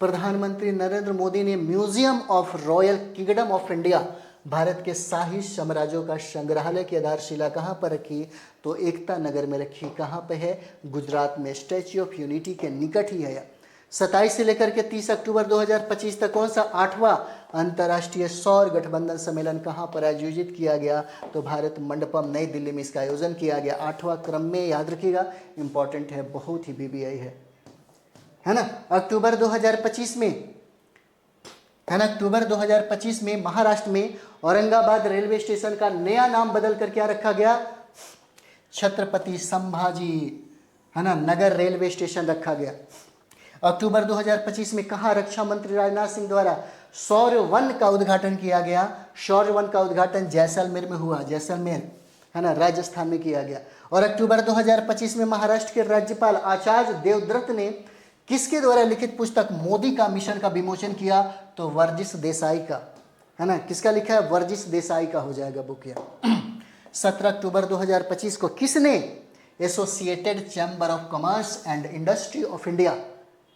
[SPEAKER 1] प्रधानमंत्री नरेंद्र मोदी ने museum of royal kingdom of India, Bharat के शाही साम्राज्यों का संग्रहालय की आधारशिला कहाँ पर रखी? तो एकता नगर में रखी। कहाँ पे है? गुजरात में, स्टैच्यू ऑफ यूनिटी के निकट ही है। 27 से लेकर के 30 अक्टूबर 2025 तक कौन सा 8वां अंतर्राष्ट्रीय सौर गठबंधन सम्मेलन कहाँ पर आयोजित किया गया? तो भारत मंडपम नई दिल्ली में इसका आयोजन किया गया। 8वां क्रम में, याद रखिएगा, इंपॉर्टेंट है, बहुत ही BBI है ना। अक्टूबर 2025 में है ना, अक्टूबर 2025 में महाराष्ट्र में औरंगाबाद रेलवे स्टेशन का नया नाम बदल कर क्या रखा गया? छत्रपति संभाजी है ना नगर रेलवे स्टेशन रखा गया। अक्टूबर 2025 में कहाँ रक्षा मंत्री राजनाथ सिंह द्वारा सौर वन का उद्घाटन किया गया? सौर वन का उद्घाटन जैसलमेर में हुआ, जैसलमेर है ना, राजस्थान में किया गया। और अक्टूबर 2025 में महाराष्ट्र के राज्यपाल आचार्य देवव्रत ने किसके द्वारा लिखित पुस्तक मोदी का मिशन का विमोचन किया? तो वर्जिश देसाई का, है ना। किसका लिखा है? वर्जिश देसाई का हो जाएगा बुक या। 17 अक्टूबर 2025 को किसने associated chamber of commerce and industry of India,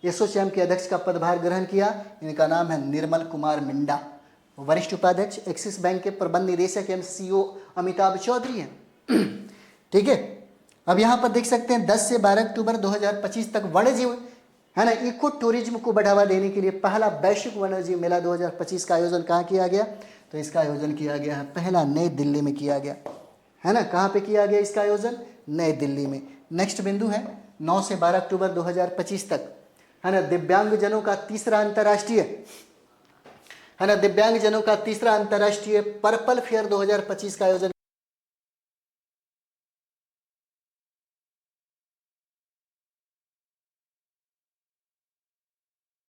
[SPEAKER 1] ASSOCHAM के अध्यक्ष का पदभार ग्रहण किया? इनका नाम है निर्मल कुमार मिंडा। वरिष्ठ उपाध्यक्ष एक्सिस बैंक के प्रबंध निदेशक एवं CEO अमिताभ चौधरी हैं। ठीक है। अब यहाँ पर देख सकते हैं 10 से 12 अक्टूबर 2025 तक वन्यजीव है ना, इको टूरिज्म को बढ़ावा देने के लिए पहला वैश्विक वन्यजीव मेला 2025 का आयोजन कहाँ किया गया? तो इसका आयोजन किया गया है पहला नई दिल्ली में किया गया है ना। कहाँ पे किया गया इसका आयोजन? नई दिल्ली में। नेक्स्ट बिंदु है 9 से 12 अक्टूबर 2025 तक है ना, दिव्यांगजनों का तीसरा अंतर्राष्ट्रीय पर्पल फेयर 2025 का आयोजन